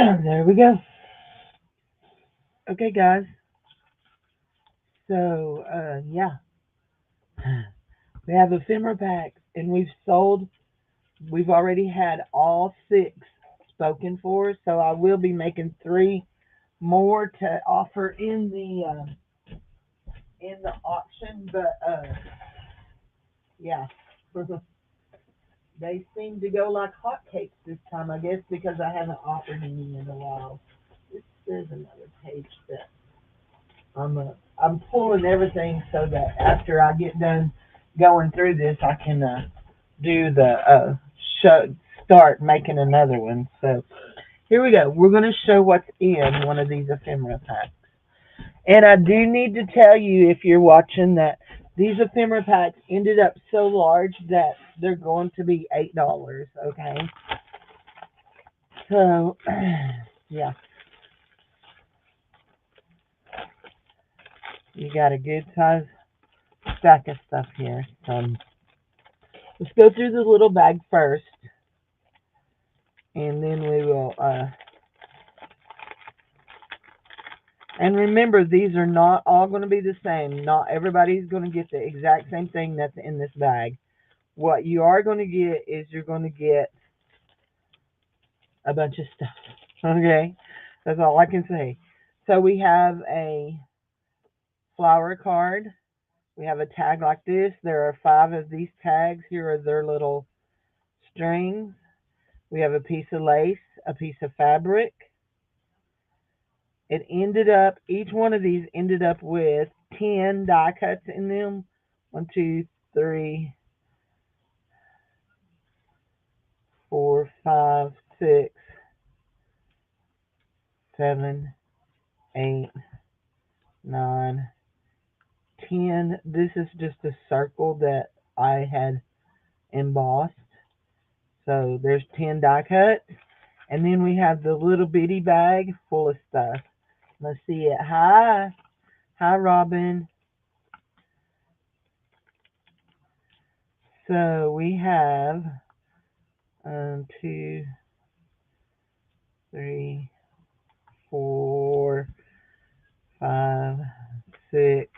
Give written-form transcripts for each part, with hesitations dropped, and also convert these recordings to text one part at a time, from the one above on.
There we go. Okay, guys. So, yeah, we have ephemera packs, and we've already had all six spoken for, so I will be making three more to offer in the auction, but, yeah. They seem to go like hotcakes this time, I guess, because I haven't offered any in a while. There's another page that I'm pulling everything so that after I get done going through this, I can do the show, start making another one. So here we go. We're going to show what's in one of these ephemera packs. And I do need to tell you, if you're watching, that these ephemera packs ended up so large that they're going to be $8. Okay. So yeah, you got a good size stack of stuff here. So let's go through the little bag first, and then we will. And remember, these are not all going to be the same. Not everybody's going to get the exact same thing that's in this bag. What you are going to get is you're going to get a bunch of stuff. Okay, that's all I can say. So we have a flower card. We have a tag like this. There are 5 of these tags. Here are their little strings. We have a piece of lace, a piece of fabric. It ended up, each one of these ended up with 10 die cuts in them. 1, 2, 3, 4, 5, 6, 7, 8, 9, 10. This is just a circle that I had embossed. So there's 10 die cuts. And then we have the little bitty bag full of stuff. Let's see it. Hi. Hi, Robin. So we have 2, 3, 4, 5, 6.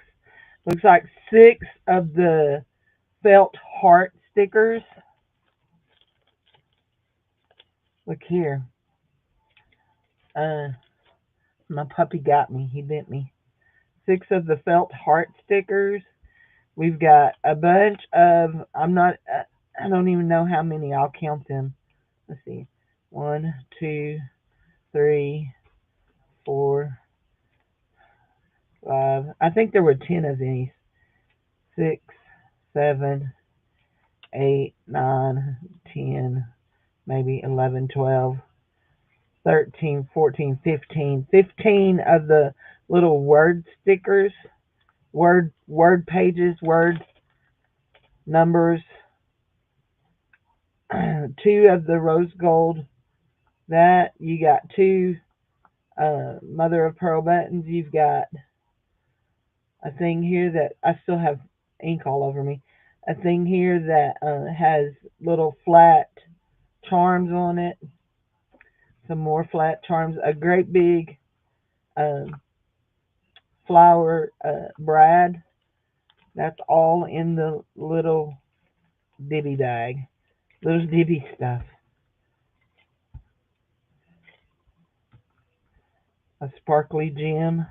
Looks like 6 of the felt heart stickers. Look here. Uh, my puppy got me. He bit me. 6 of the felt heart stickers. We've got a bunch of. I don't even know how many. I'll count them. Let's see. 1, 2, 3, 4, 5. I think there were 10 of these. 6, 7, 8, 9, 10, maybe 11, 12, 13, 14, 15. 15 of the little word stickers, word pages, word numbers. 2 of the rose gold. That you got 2 mother of pearl buttons. You've got a thing here that I still have ink all over me. A thing here that has little flat charms on it. Some more flat charms. A great big um, flower brad. That's all in the little dibby bag. Little dibby stuff. A sparkly gem.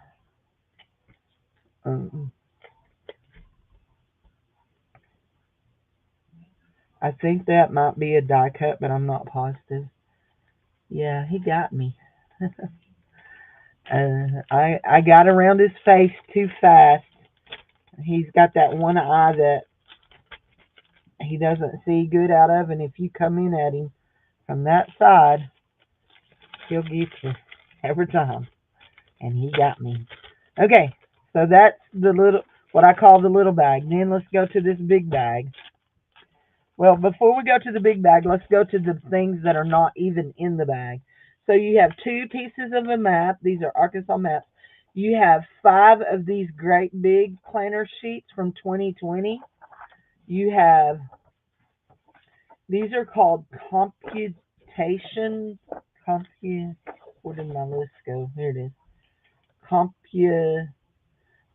Um, I think that might be a die cut, but I'm not positive. Yeah, he got me. I got around his face too fast. He's got that one eye that he doesn't see good out of, and if you come in at him from that side, he'll get you every time. And he got me. Okay, so that's the little, what I call the little bag. Then let's go to this big bag. Well, before we go to the big bag, let's go to the things that are not even in the bag. So you have 2 pieces of a map. These are Arkansas maps. You have 5 of these great big planner sheets from 2020. You have, these are called computation, compu, Where did my list go? Here it is.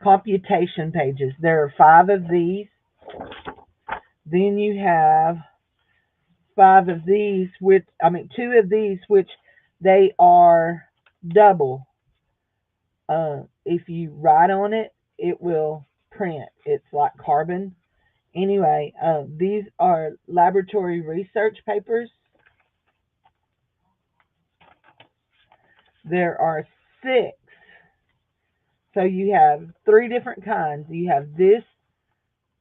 Computation pages. There are 5 of these. Then you have 5 of these, 2 of these, which they are double. If you write on it, it will print. It's like carbon. Anyway, these are laboratory research papers. There are 6. So you have 3 different kinds. You have this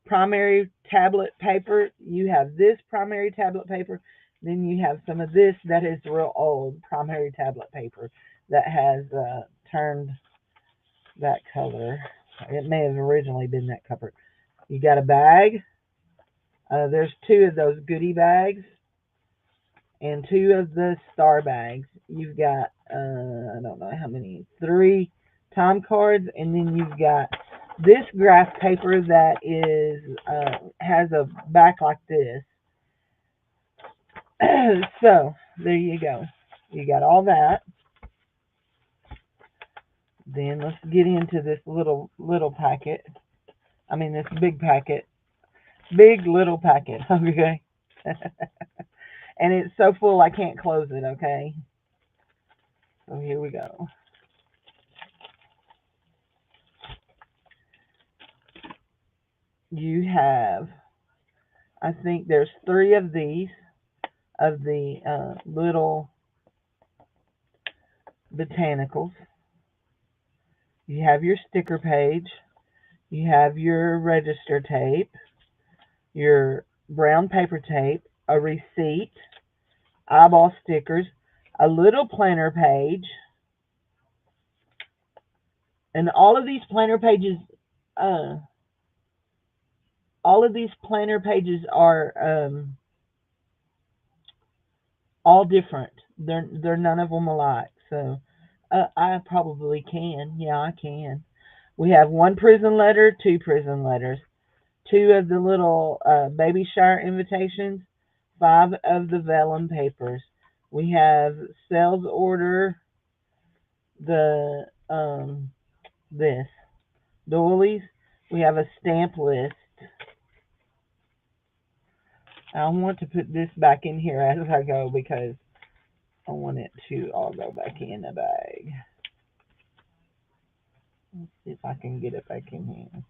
primary tablet paper. You have this primary tablet paper. Then you have some of this that is real old primary tablet paper that has turned that color. It may have originally been that color. You got a bag. There's 2 of those goodie bags and 2 of the star bags. You've got, I don't know how many, 3 time cards, and then you've got this graph paper that is has a back like this. So there you go. You got all that. Then let's get into this little packet. I mean this big packet. Big little packet, okay? And it's so full I can't close it, okay? So here we go. You have, I think there's 3 of these, of the little botanicals. You have your sticker page. You have your register tape, your brown paper tape, a receipt, eyeball stickers, a little planner page, and all of these planner pages are all different. They're none of them alike. So I probably can. Yeah, I can. We have 1 prison letter, 2 prison letters, 2 of the little baby shower invitations, 5 of the vellum papers. We have sales order, the this doilies. We have a stamp list. I want to put this back in here as I go because I want it to all go back in the bag. Let's see if I can get it back in here.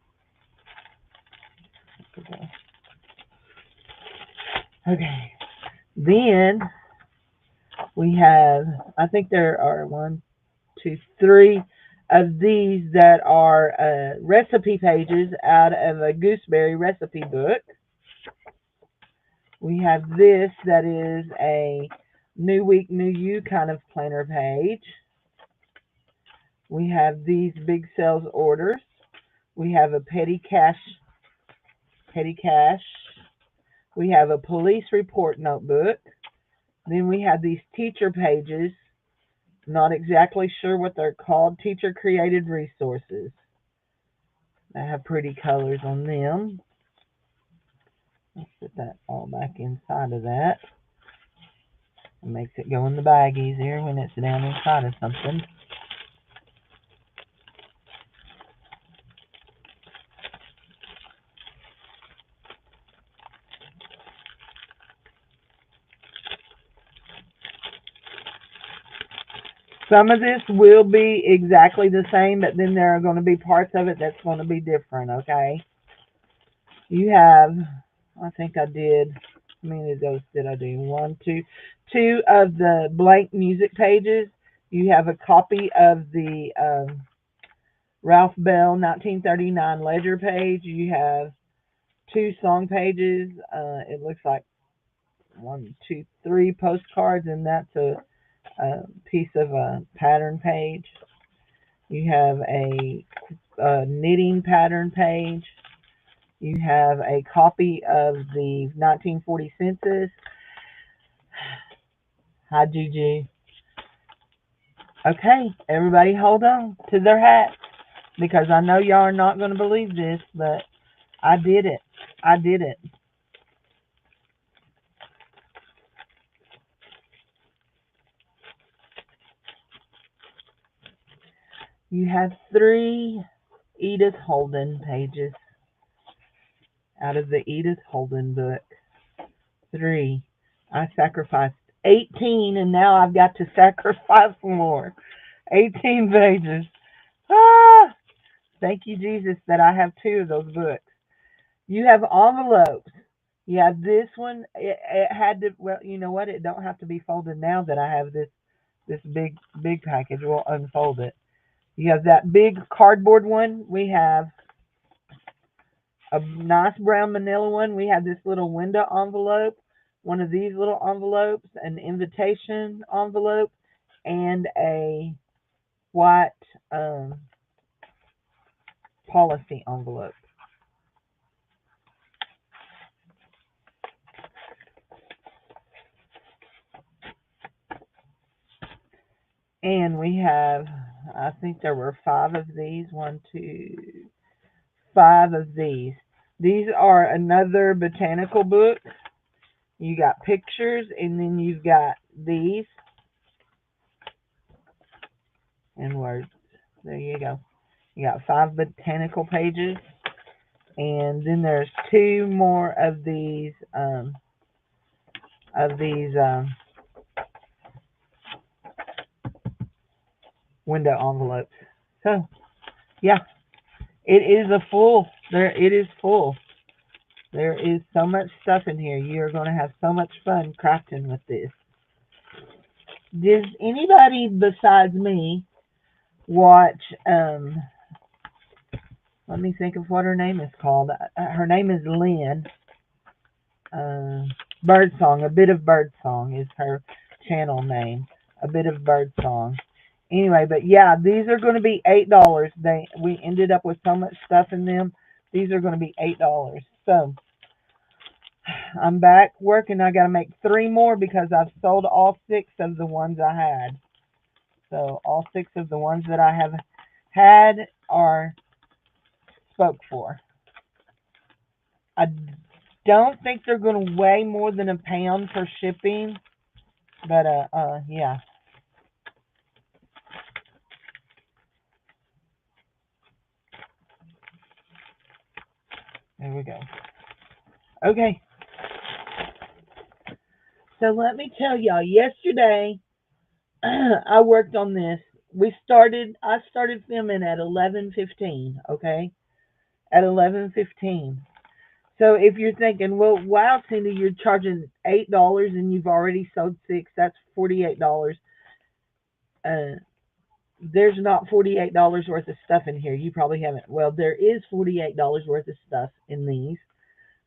Okay. Then we have, I think there are 1, 2, 3 of these that are recipe pages out of a gooseberry recipe book. We have this that is a New Week, New You kind of planner page. We have these big sales orders. We have a petty cash. We have a police report notebook. Then we have these teacher pages. Not exactly sure what they're called. Teacher created resources. They have pretty colors on them. Let's put that all back inside of that. It makes it go in the bag easier when it's down inside of something. Some of this will be exactly the same, but then there are going to be parts of it that's going to be different, okay? You have, I think I did, how many of those did I do? 1, 2, 2 of the blank music pages. You have a copy of the Ralph Bell 1939 ledger page. You have 2 song pages. It looks like 1, 2, 3 postcards, and that's a piece of a pattern page. You have a knitting pattern page. You have a copy of the 1940 census. Hi, Gigi. Okay, everybody hold on to their hats because I know y'all are not going to believe this, but I did it. I did it. You have 3 Edith Holden pages out of the Edith Holden book. 3. I sacrificed 18 and now I've got to sacrifice more. 18 pages. Ah! Thank you, Jesus, that I have 2 of those books. You have envelopes. You have this one. It had to, well, you know what? It don't have to be folded now that I have this big package. We'll unfold it. You have that big cardboard one. We have a nice brown manila one. We have this little window envelope, one of these little envelopes, an invitation envelope, and a white policy envelope. And we have, I think there were 5 of these. 1, 2, 5 of these. These are another botanical book. You got pictures, and then you've got these and words. There you go. You got 5 botanical pages, and then there's 2 more of these of these window envelopes. So yeah, it is a full. There, it is full. There is so much stuff in here. You are going to have so much fun crafting with this. Does anybody besides me watch? Let me think of what her name is called. Her name is Lynn. Birdsong. A Bit of Birdsong is her channel name. A Bit of Birdsong. Anyway, but yeah, these are going to be $8. We ended up with so much stuff in them. These are going to be $8. So I'm back working. I got to make 3 more because I've sold all 6 of the ones I had. So all 6 of the ones that I have had are spoke for. I don't think they're going to weigh more than a pound for shipping, but yeah. There we go. Okay. So let me tell y'all, yesterday I worked on this. I started filming at 11:15, okay? At 11:15. So if you're thinking, well, wow, Cindy, you're charging $8 and you've already sold 6, that's $48. Uh, there's not $48 worth of stuff in here. You probably haven't. Well, there is $48 worth of stuff in these.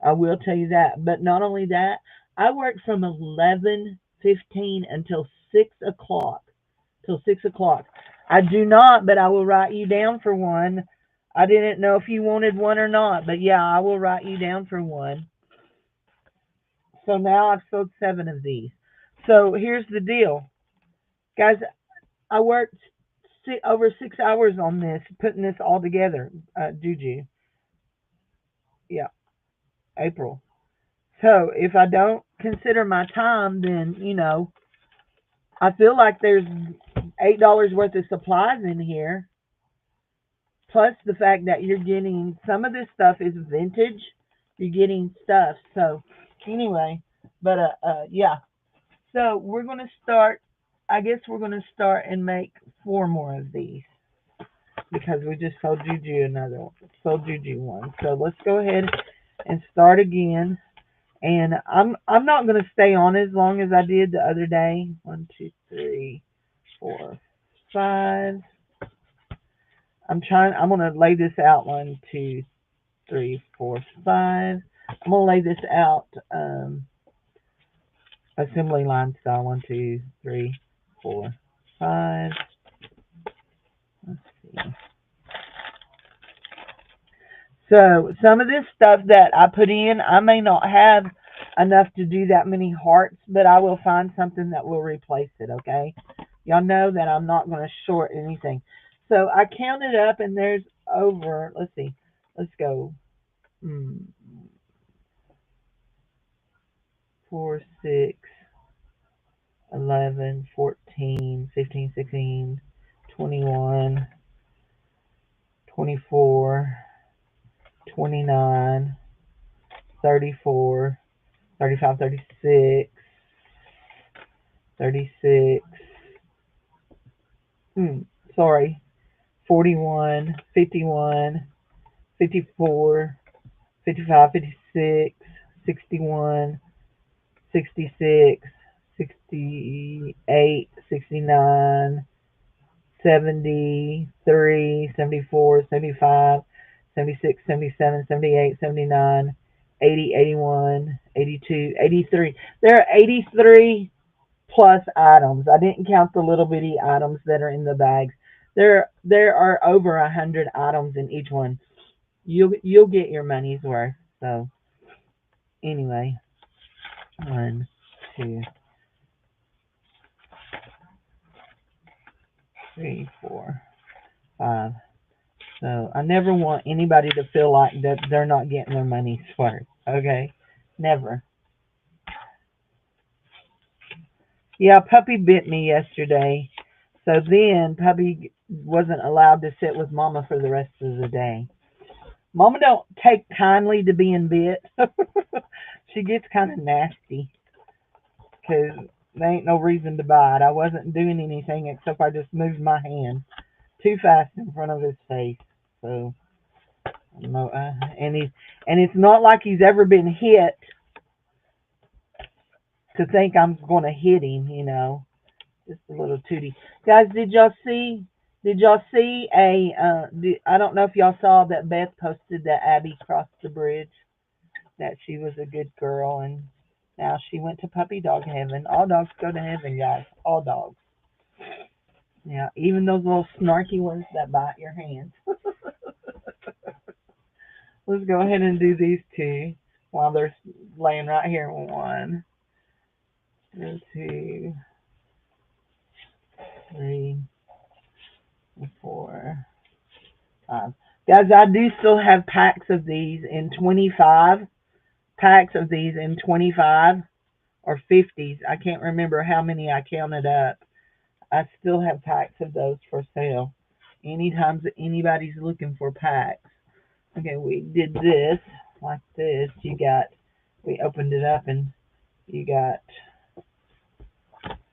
I will tell you that. But not only that, I worked from 11:15 until 6 o'clock. Till 6 o'clock. I do not, but I will write you down for one. I didn't know if you wanted one or not, but yeah, I will write you down for one. So now I've sold 7 of these. So here's the deal, guys. I worked over 6 hours on this, putting this all together. Juju, yeah, April. So if I don't consider my time, then I feel like there's $8 worth of supplies in here. Plus the fact that you're getting some of this stuff is vintage. You're getting stuff. So anyway, but yeah. So we're gonna start. I guess we're gonna start and make 4 more of these because we just sold Juju another one. Sold Juju one. So let's go ahead and start again. And I'm not gonna stay on as long as I did the other day. 1, 2, 3, 4, 5. I'm gonna lay this out. 1, 2, 3, 4, 5. I'm gonna lay this out assembly line style. 1, 2, 3, 4, 5. Let's see. So some of this stuff that I put in, I may not have enough to do that many hearts, but I will find something that will replace it, okay? Y'all know that I'm not going to short anything. So I counted up and there's over, let's see, let's go. 4, 6, 11, 14, 15, 16, 21. 24, 29, 34, 35, 36, 36, sorry, 41, 51, 54, 55, 56, 61, 66, 68, 69, 73, 74, 75, 76, 77, 78, 79, 80, 81, 82, 83. There are 83 plus items. I didn't count the little bitty items that are in the bags. There are over 100 items in each one. You'll get your money's worth. So anyway, 1, 2, 3, 4, 5. So I never want anybody to feel like that they're not getting their money's worth. Okay, never. Yeah, Puppy bit me yesterday. So then Puppy wasn't allowed to sit with Mama for the rest of the day. Mama don't take kindly to being bit. She gets kind of nasty because there ain't no reason to bite. I wasn't doing anything except I just moved my hand too fast in front of his face. So no, and it's not like he's ever been hit to think I'm going to hit him. Just a little tootie. Guys, did y'all see? Did y'all see I don't know if y'all saw that Beth posted that Abby crossed the bridge. That she was a good girl and now she went to puppy dog heaven. All dogs go to heaven, guys. All dogs. Yeah, even those little snarky ones that bite your hands. Let's go ahead and do these two while they're laying right here. 1, 2, 3, 4, 5. Guys, I do still have packs of these in 25. Packs of these in 25 or 50s. I can't remember how many I counted up. I still have packs of those for sale. Anytime that anybody's looking for packs. Okay, we did this like this. We opened it up and you got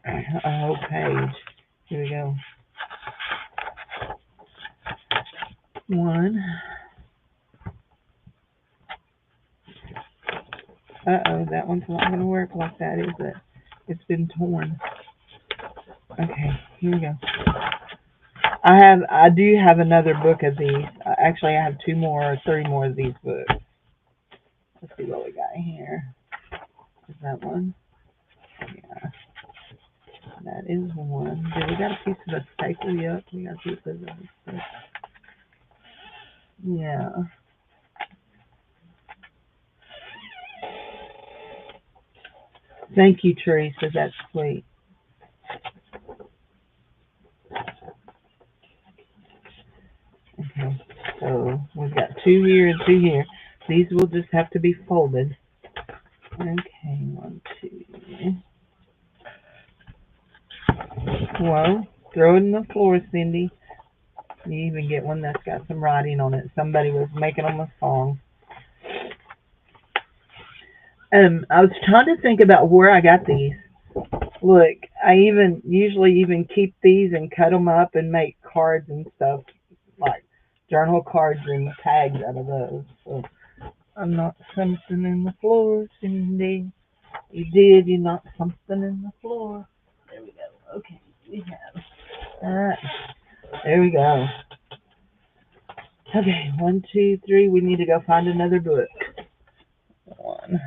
a whole page. Here we go. 1. Uh-oh, that one's not going to work like that, is it? It's been torn. Okay, here we go. I do have another book of these. Actually, I have 2 more or 3 more of these books. Let's see what we got here. Is that one? Yeah, that is one. Did we got a piece of a staple yet? We got a piece of a staple. Yeah. Thank you, Teresa. That's sweet. Okay, so we've got 2 here and 2 here. These will just have to be folded. Okay, 1, 2. Whoa, throw it in the floor, Cindy. You even get one that's got some writing on it. Somebody was making them a song. I was trying to think about where I got these. Look, I usually even keep these and cut them up and make cards and stuff, like journal cards and tags out of those. So I'm not something in the floor, Cindy. You knocked something in the floor. There we go. Okay, we have that. There we go. Okay, 1, 2, 3. We need to go find another book. 1.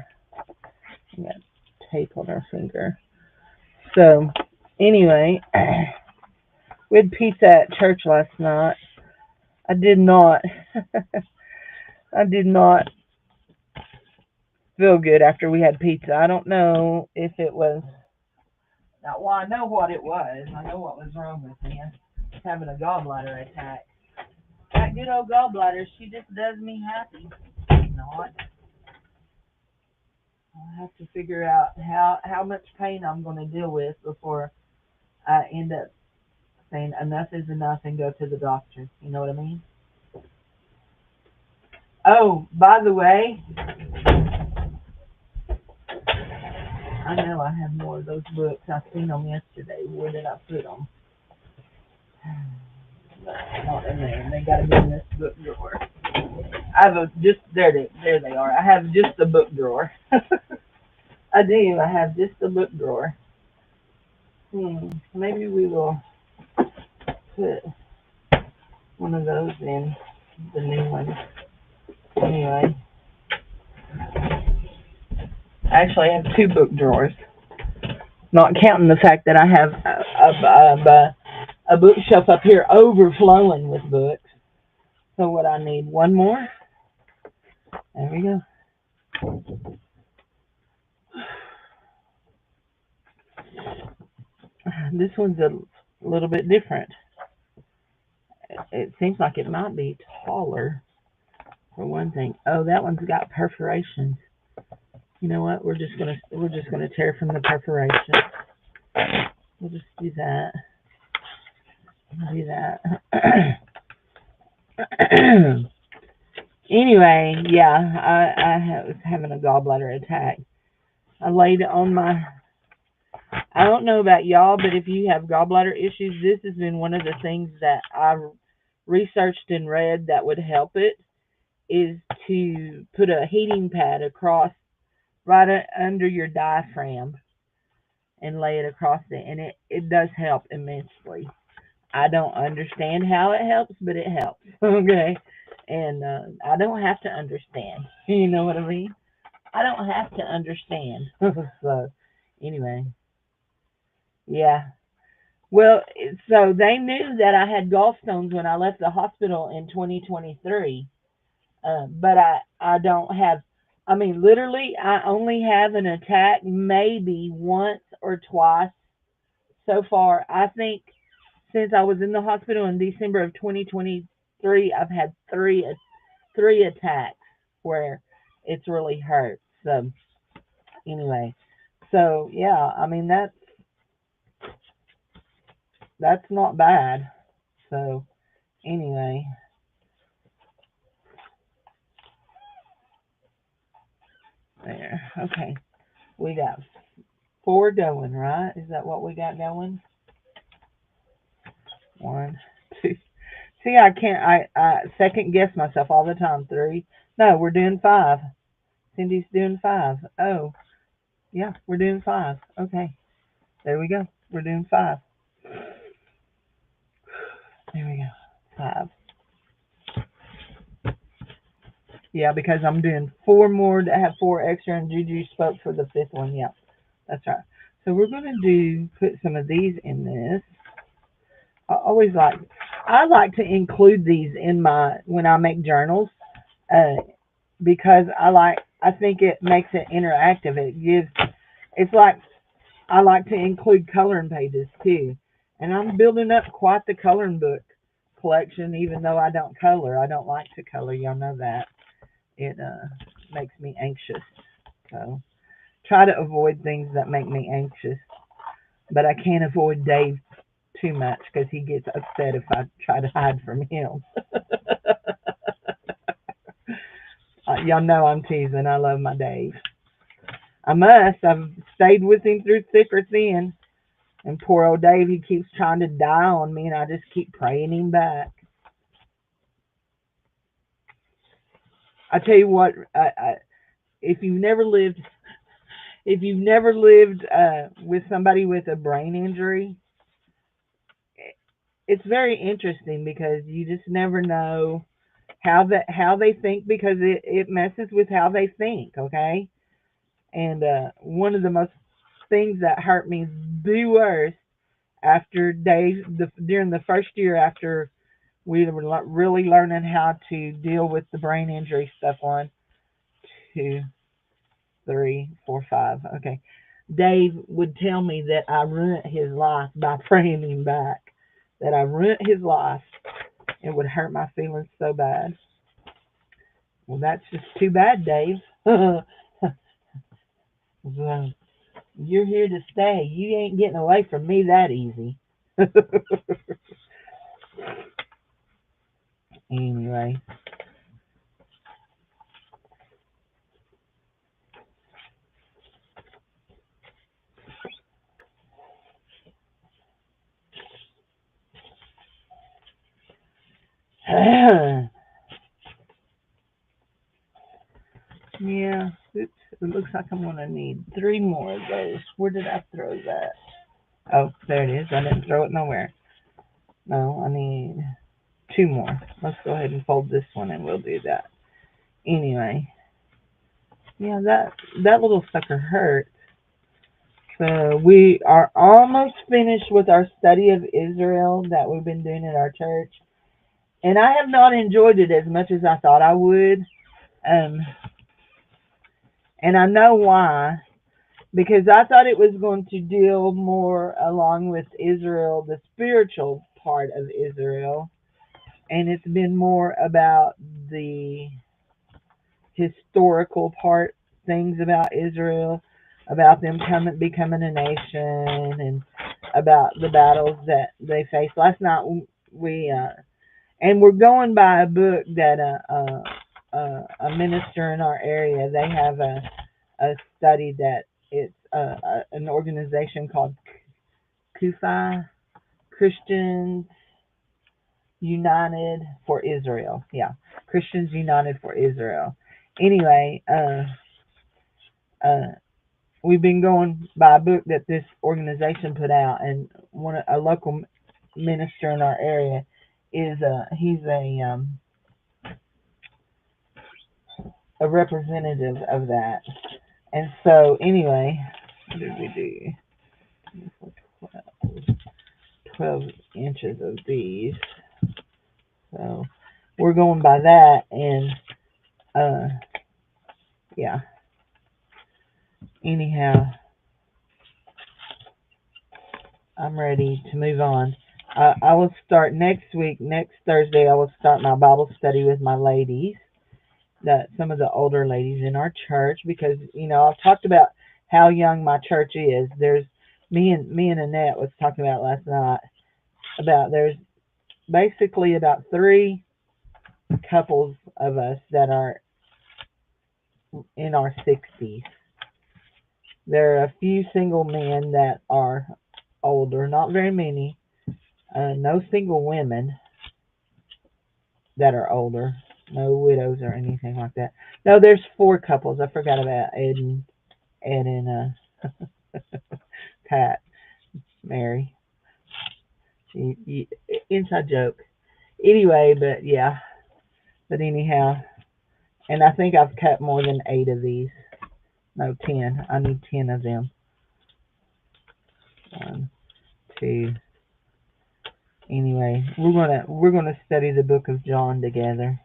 We got tape on our finger. So, anyway, we had pizza at church last night. I did not. I did not feel good after we had pizza. I don't know if it was. Now, well, I know what it was. I know what was wrong with me. I was having a gallbladder attack. That good old gallbladder, she just does me happy. Not. I'll have to figure out how much pain I'm going to deal with before I end up saying enough is enough and go to the doctor. You know what I mean? Oh, by the way, I know I have more of those books. I seen them yesterday. Where did I put them? Not in there. They got to be in this book drawer. I have there they are. I have just a book drawer. I do. I have just a book drawer. Maybe we will put one of those in the new one. Anyway, actually, I have two book drawers. Not counting the fact that I have a bookshelf up here overflowing with books. So what I need, one more. There we go. This one's a little bit different. It seems like it might be taller for one thing. Oh, that one's got perforations. You know what? We're just gonna tear from the perforation. We'll just do that. Do that. Anyway, yeah, I was having a gallbladder attack. I laid on my. I don't know about y'all, but if you have gallbladder issues, this has been one of the things that I've researched and read that would help it, is to put a heating pad across right under your diaphragm and lay it across it, and it does help immensely. I don't understand how it helps, but it helps. Okay, and I don't have to understand. You know what I mean? I don't have to understand. So, anyway, yeah. Well, so they knew that I had gallstones when I left the hospital in 2023, but I don't have. I mean, literally, I only have an attack maybe once or twice so far. I think since I was in the hospital in December of 2023, I've had three attacks where it's really hurt. So anyway, so yeah, I mean that's not bad. So anyway, there. Okay, we got four going, right? Is that what we got going? One, two. See, I can't. I second guess myself all the time. Three. No, we're doing five. Cindy's doing five. Oh, yeah, we're doing five. Okay, there we go. We're doing five. There we go. Five. Yeah, because I'm doing four more to have four extra, and Juju spoke for the fifth one. Yeah, that's right. So we're gonna put some of these in this. I always like I like to include these in my when I make journals, uh, because I think it makes it interactive. It's like I like to include coloring pages too, and I'm building up quite the coloring book collection. Even though I don't color, I don't like to color. Y'all know that. It makes me anxious. So try to avoid things that make me anxious. But I can't avoid Dave too much because he gets upset if I try to hide from him. Y'all know I'm teasing. I love my Dave. I must. I've stayed with him through thick or thin. And poor old Dave, he keeps trying to die on me, and I just keep praying him back. I tell you what, if you've never lived with somebody with a brain injury, it's very interesting because you just never know how they think, because it messes with how they think. Okay, and one of the most things that hurt me the worst after during the first year after we were really learning how to deal with the brain injury stuff. One, two, three, four, five. Okay. Dave would tell me that I ruined his life by praying him back. That I ruined his life. It would hurt my feelings so bad. Well, that's just too bad, Dave. Well, you're here to stay. You ain't getting away from me that easy. Anyway. Yeah. Oops. It looks like I'm going to need 3 more of those. Where did I throw that? Oh, there it is. I didn't throw it nowhere. No, I need 2 more. Let's go ahead and fold this one and we'll do that. Anyway. Yeah, that little sucker hurt. So we are almost finished with our study of Israel that we've been doing at our church. And I have not enjoyed it as much as I thought I would. Um, and I know why. Because I thought it was going to deal more along with Israel, the spiritual part of Israel. And it's been more about the historical part, things about Israel, about them becoming a nation, and about the battles that they faced. Last night we and we're going by a book that a minister in our area, they have a study that it's an organization called Kufi, Christians United for Israel. Yeah, Christians United for Israel. Anyway, uh, we've been going by a book that this organization put out, and a local minister in our area is he's a representative of that. And so anyway, what did we do? 12 inches of these. So we're going by that, and yeah. Anyhow, I'm ready to move on. I will start next week. Next Thursday, I will start my Bible study with my ladies, some of the older ladies in our church, because I've talked about how young my church is. There's me and Annette was talking about last night about there's basically about 3 couples of us that are in our 60s. There are a few single men that are older, not very many. No single women that are older. No widows or anything like that. No, there's 4 couples. I forgot about Ed and Pat, Mary. Inside joke. Anyway, but yeah. But anyhow, and I think I've cut more than 8 of these. No, 10. I need 10 of them. 1, 2. Anyway, we're gonna study the book of John together.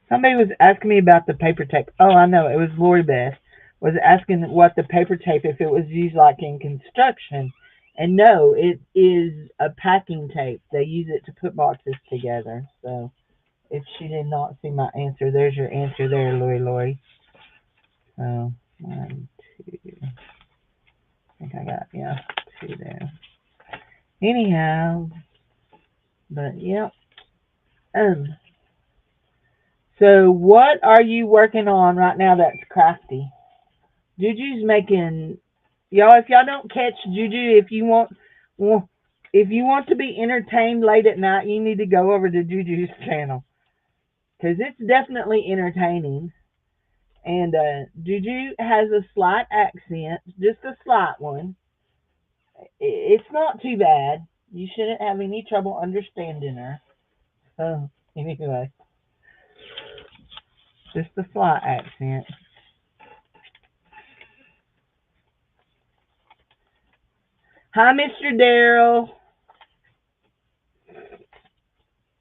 Somebody was asking me about the paper tape. Oh, I know. It was Lori Beth was asking what the paper tape, if it was used like in construction. And no, it is a packing tape. They use it to put boxes together. So if she did not see my answer, there's your answer there, Lori. So 1, 2. I think I got 2 there. Anyhow, but yeah. So what are you working on right now that's crafty? Juju's making y'all. If y'all don't catch Juju, if you want to be entertained late at night, you need to go over to Juju's channel because it's definitely entertaining. And Juju has a slight accent, just a slight one. It's not too bad. You shouldn't have any trouble understanding her. So anyway, just a slight accent. Hi, Mr. Daryl.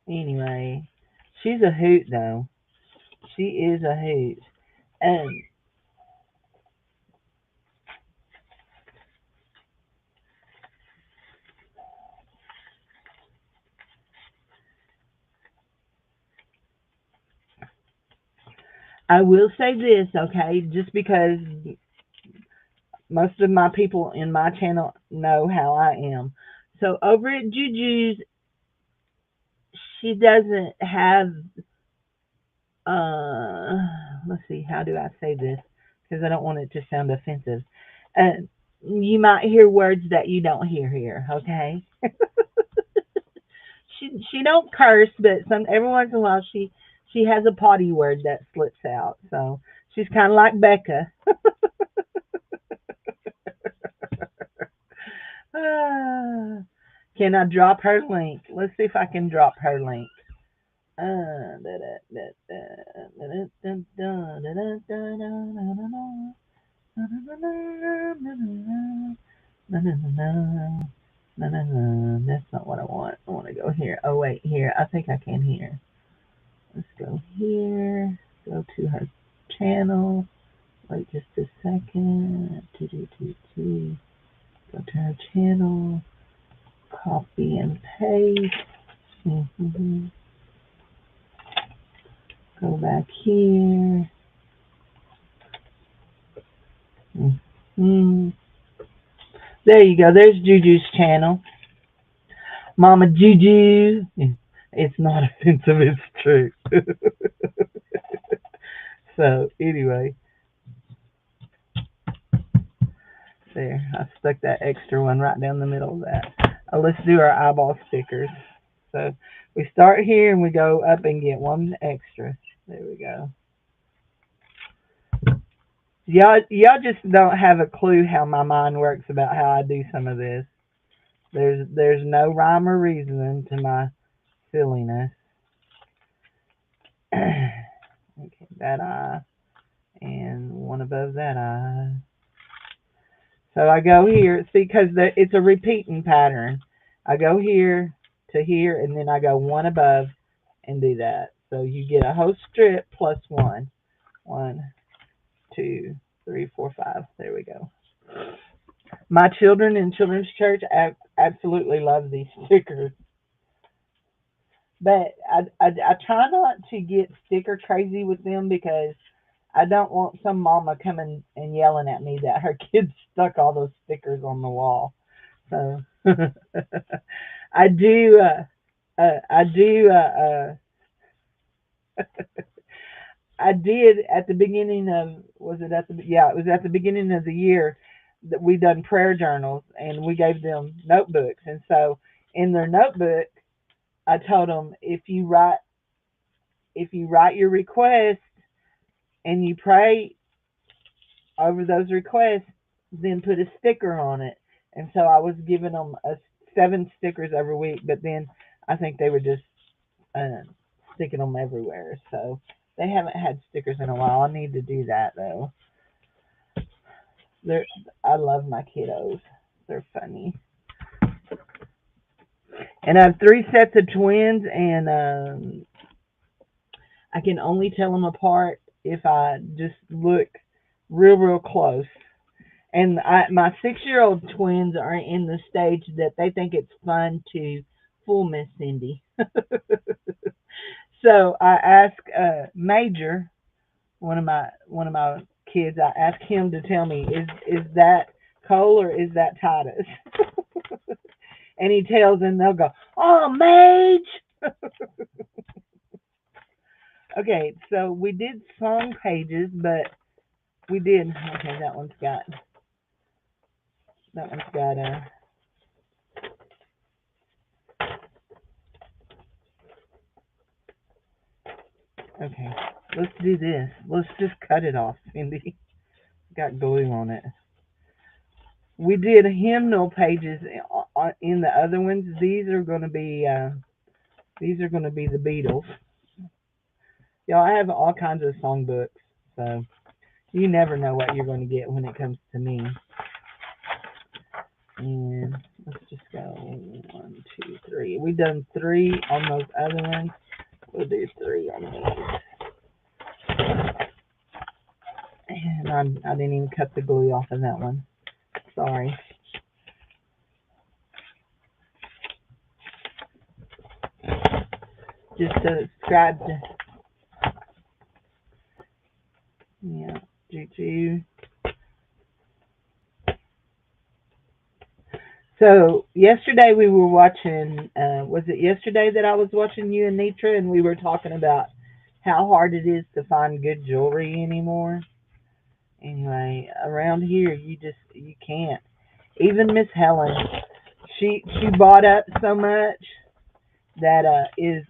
Anyway, she's a hoot though. She is a hoot. And I will say this, okay, just because most of my people in my channel know how I am. So over at Juju's, she doesn't have, let's see, how do I say this? Because I don't want it to sound offensive. You might hear words that you don't hear here, okay? She don't curse, but some every once in a while she has a potty word that slips out. So she's kind of like Becca. Ah, can I drop her link? Let's see if I can drop her link. That's not what I want. I want to go here. Oh wait, here. I think I can here. Let's go here. Go to her channel. Wait just a second. Go to her channel. Copy and paste. Go back here. hmm There you go. There's Juju's channel. Mama Juju. It's not offensive. It's true. So anyway, there. I stuck that extra one right down the middle of that. Let's do our eyeball stickers. So we start here and we go up and get one extra. There we go. Y'all just don't have a clue how my mind works about how I do some of this. There's no rhyme or reason to my silliness. Okay, that eye and one above that eye. So I go here, see, because it's a repeating pattern. I go here to here, and then I go one above and do that. So you get a whole strip plus one. 1, 2, 3, 4, 5. There we go. My children in children's church absolutely love these stickers. But I try not to get sticker crazy with them because I don't want some mama coming and yelling at me that her kids stuck all those stickers on the wall. So I do. I do. I did at the beginning of was it at the yeah it was at the beginning of the year that we done prayer journals and we gave them notebooks, and so in their notebook I told them if you write your request and you pray over those requests, then put a sticker on it. And so I was giving them 7 stickers every week, but then I think they were just uh, sticking them everywhere. So they haven't had stickers in a while. I need to do that though. They're I love my kiddos. They're funny. And I have 3 sets of twins, and I can only tell them apart if I just look real close. And my 6-year-old twins are in the stage that they think it's fun to fool Miss Cindy. So I ask Major, one of my kids, I ask him to tell me is that Cole or is that Titus? And he tells them, they'll go, "Oh, Mage." Okay, so we did song pages, but we did. Okay, that one's got a. Okay, let's do this. Let's just cut it off, Cindy. Got glue on it. We did hymnal pages in the other ones. These are going to be the Beatles. Y'all, I have all kinds of songbooks, so you never know what you're going to get when it comes to me. And let's just go 1, 2, 3. We've done 3 on those other ones. We'll do 3 on these. And I didn't even cut the glue off of that one. Sorry. Just subscribe to Juju. So yesterday we were watching. Was it yesterday that I was watching you and Nitra, and we were talking about how hard it is to find good jewelry anymore? Anyway, around here you can't. Even Miss Helen, she bought up so much that is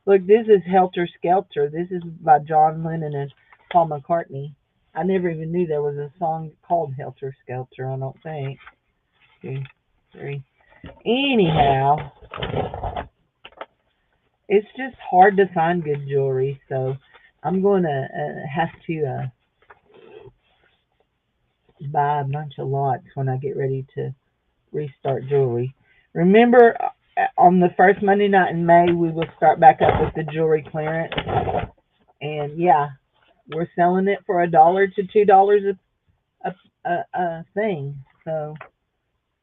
look, this is Helter Skelter. This is by John Lennon and Paul McCartney. I never even knew there was a song called Helter Skelter, I don't think. 2, 3. Anyhow, it's just hard to find good jewelry, so I'm going to have to buy a bunch of lots when I get ready to restart jewelry. Remember, on the first Monday night in May, we will start back up with the jewelry clearance. And yeah, we're selling it for $1 to $2 a thing. So,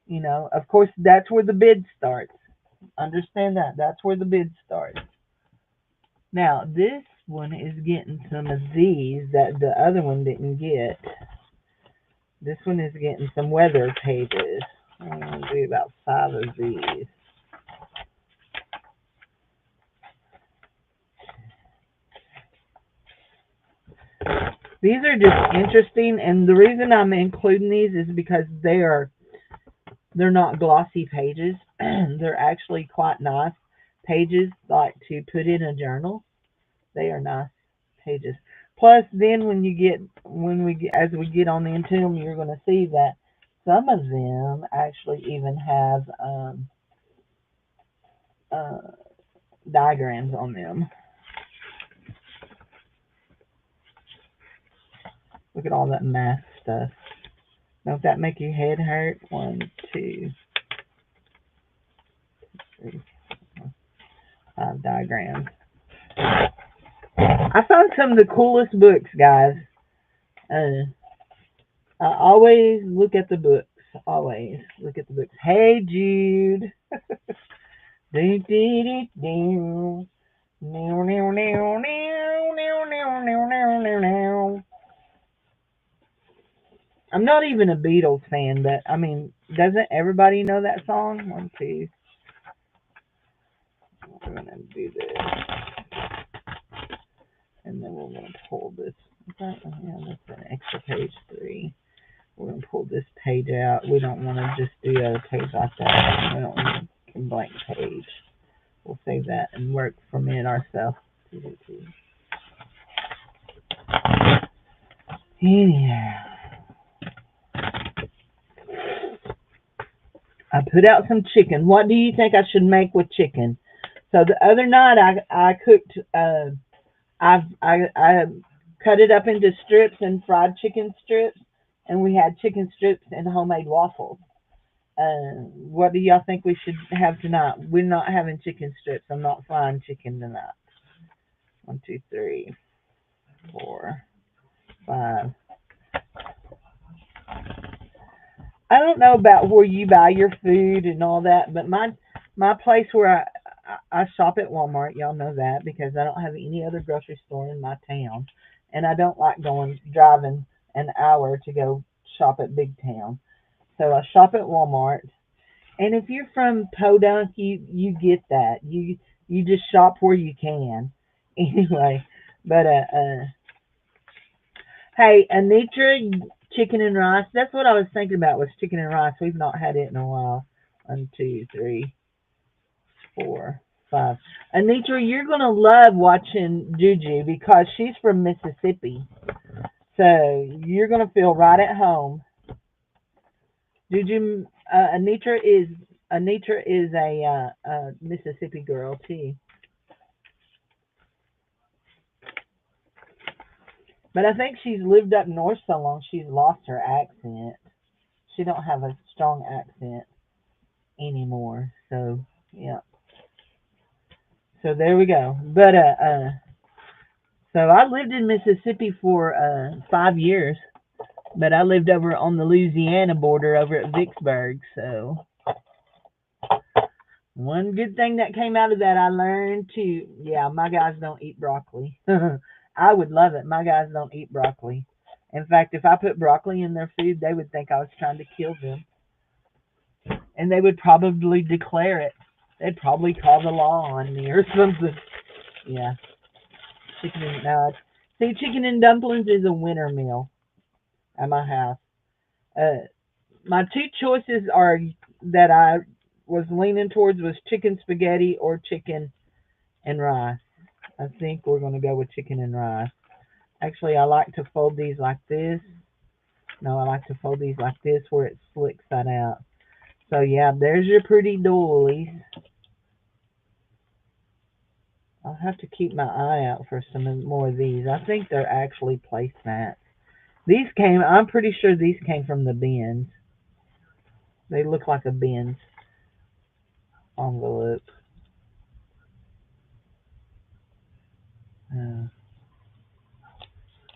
you know, of course, that's where the bid starts. Understand that. That's where the bid starts. Now, this one is getting some of these that the other one didn't get. This one is getting some weather pages. I'm going to do about 5 of these. These are just interesting, and the reason I'm including these is because they're not glossy pages. They're actually quite nice pages, like to put in a journal. They are nice pages. Plus, then as we get on into them, you're going to see that some of them actually even have uh, diagrams on them. Look at all that math stuff. Don't that make your head hurt? 1, 2, 3, 4, 5 diagrams. I found some of the coolest books, guys. I always look at the books. Always look at the books. Hey, Jude. I'm not even a Beatles fan, but I mean, doesn't everybody know that song? 1, 2. We're gonna do this, and then we're gonna pull this. Yeah, that's an extra page 3. We're gonna pull this page out. We don't want to just do a page like that. We don't want a blank page. We'll save that and work from it ourselves. Anyhow, I put out some chicken. What do you think I should make with chicken? So the other night I cooked. I cut it up into strips and fried chicken strips, and we had chicken strips and homemade waffles. What do y'all think we should have tonight? We're not having chicken strips. I'm not frying chicken tonight. 1, 2, 3, 4, 5. I don't know about where you buy your food and all that, but my place where I shop at Walmart, y'all know that because I don't have any other grocery store in my town, and I don't like driving an hour to go shop at Big Town. So I shop at Walmart. And if you're from Podunk, you get that. You just shop where you can. Anyway, but hey, Anitra, chicken and rice. That's what I was thinking about was chicken and rice. We've not had it in a while. 1, 2, 3, 4, 5. Anitra, you're gonna love watching Juju because she's from Mississippi. So you're gonna feel right at home. Juju, Anitra is a Mississippi girl too. But I think she's lived up north so long she's lost her accent. She don't have a strong accent anymore. So yeah. So there we go. But so I lived in Mississippi for 5 years, but I lived over on the Louisiana border over at Vicksburg. So one good thing that came out of that, I learned to, yeah, my guys don't eat broccoli. I would love it. My guys don't eat broccoli. In fact, if I put broccoli in their food, they would think I was trying to kill them. And they would probably declare it. They'd probably call the law on me or something. Yeah. Chicken and dumplings is a winter meal at my house. my two choices are that I was leaning towards was chicken spaghetti or chicken and rice. I think we're going to go with chicken and rice. Actually, I like to fold these like this. No, I like to fold these like this where it slicks that out. So yeah, there's your pretty doilies. I'll have to keep my eye out for some more of these. I think they're actually placemats. I'm pretty sure these came from the bins. They look like a bins envelope. Uh,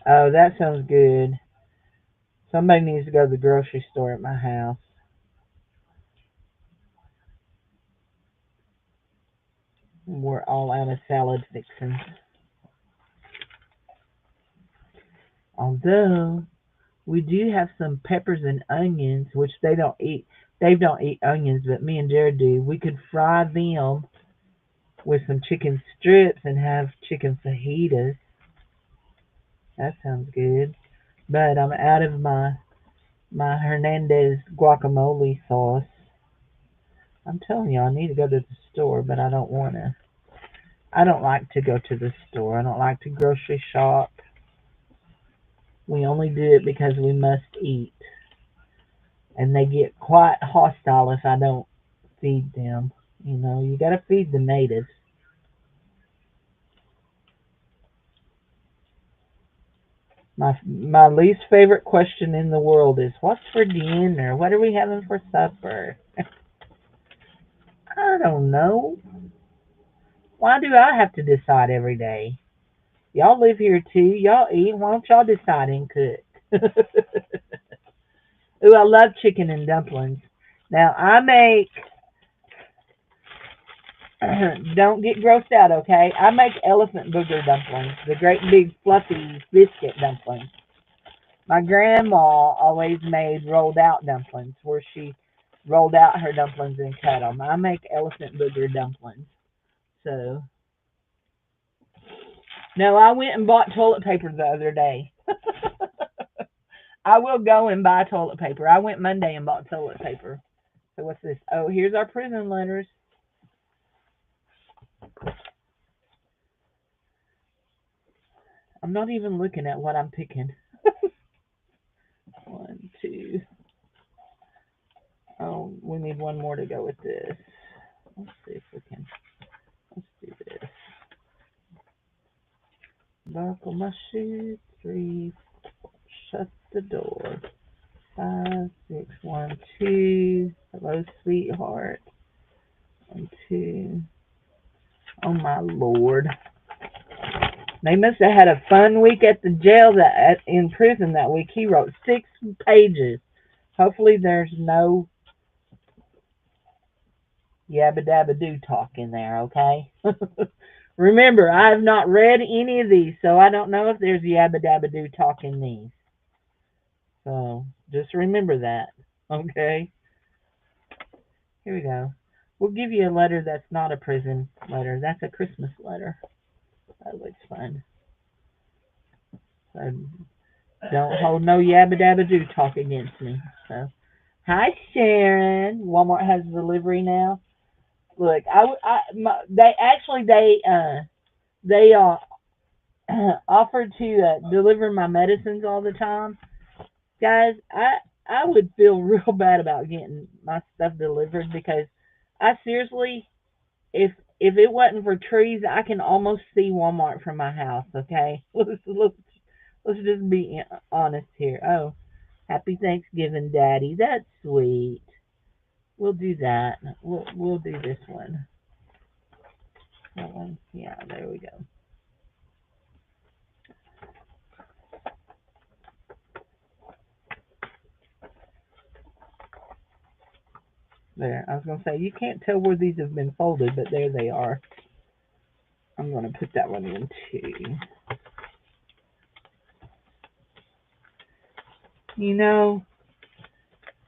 oh, that sounds good. Somebody needs to go to the grocery store at my house. We're all out of salad fixings. Although we do have some peppers and onions, which they don't eat. They don't eat onions, but me and Jared do. We could fry them with some chicken strips and have chicken fajitas. That sounds good. But I'm out of my Hernandez guacamole sauce. I'm telling you, I need to go to the store, but I don't want to. I don't like to go to the store. I don't like to grocery shop. We only do it because we must eat. And they get quite hostile if I don't feed them. You know, you gotta feed the natives. My least favorite question in the world is what's for dinner? What are we having for supper? I don't know. Why do I have to decide every day? Y'all live here too. Y'all eat. Why don't y'all decide and cook? Ooh, I love chicken and dumplings. Now I make. Don't get grossed out, okay? I make elephant booger dumplings, the great big fluffy biscuit dumplings. My grandma always made rolled out dumplings, where she rolled out her dumplings and cut them. I make elephant booger dumplings. So, no, I went and bought toilet paper the other day. I will go and buy toilet paper. I went Monday and bought toilet paper. So what's this? Oh, here's our prison letters. I'm not even looking at what I'm picking. One, two. Oh, we need one more to go with this. Let's see if we can. Let's do this. Buckle my shoes. 3, 4. Shut the door. 5, 6, 1, 2. Hello, sweetheart. 1, 2. Oh my Lord. They must have had a fun week at the jail in prison that week. He wrote 6 pages. Hopefully there's no yabba dabba do talk in there, okay? Remember, I have not read any of these, so I don't know if there's yabba dabba do talk in these. So just remember that, okay? Here we go. We'll give you a letter that's not a prison letter. That's a Christmas letter. That looks fun. So don't hold no yabba dabba do talk against me. So, hi Sharon. Walmart has delivery now. Look, they offered to deliver my medicines all the time. Guys, I would feel real bad about getting my stuff delivered because I seriously, if it wasn't for trees, I can almost see Walmart from my house. Okay, let's just be honest here. Oh, happy Thanksgiving, Daddy. That's sweet. We'll do that. We'll do this one. That one. Yeah, there we go. There. I was gonna say you can't tell where these have been folded, but there they are. I'm gonna put that one in too. You know,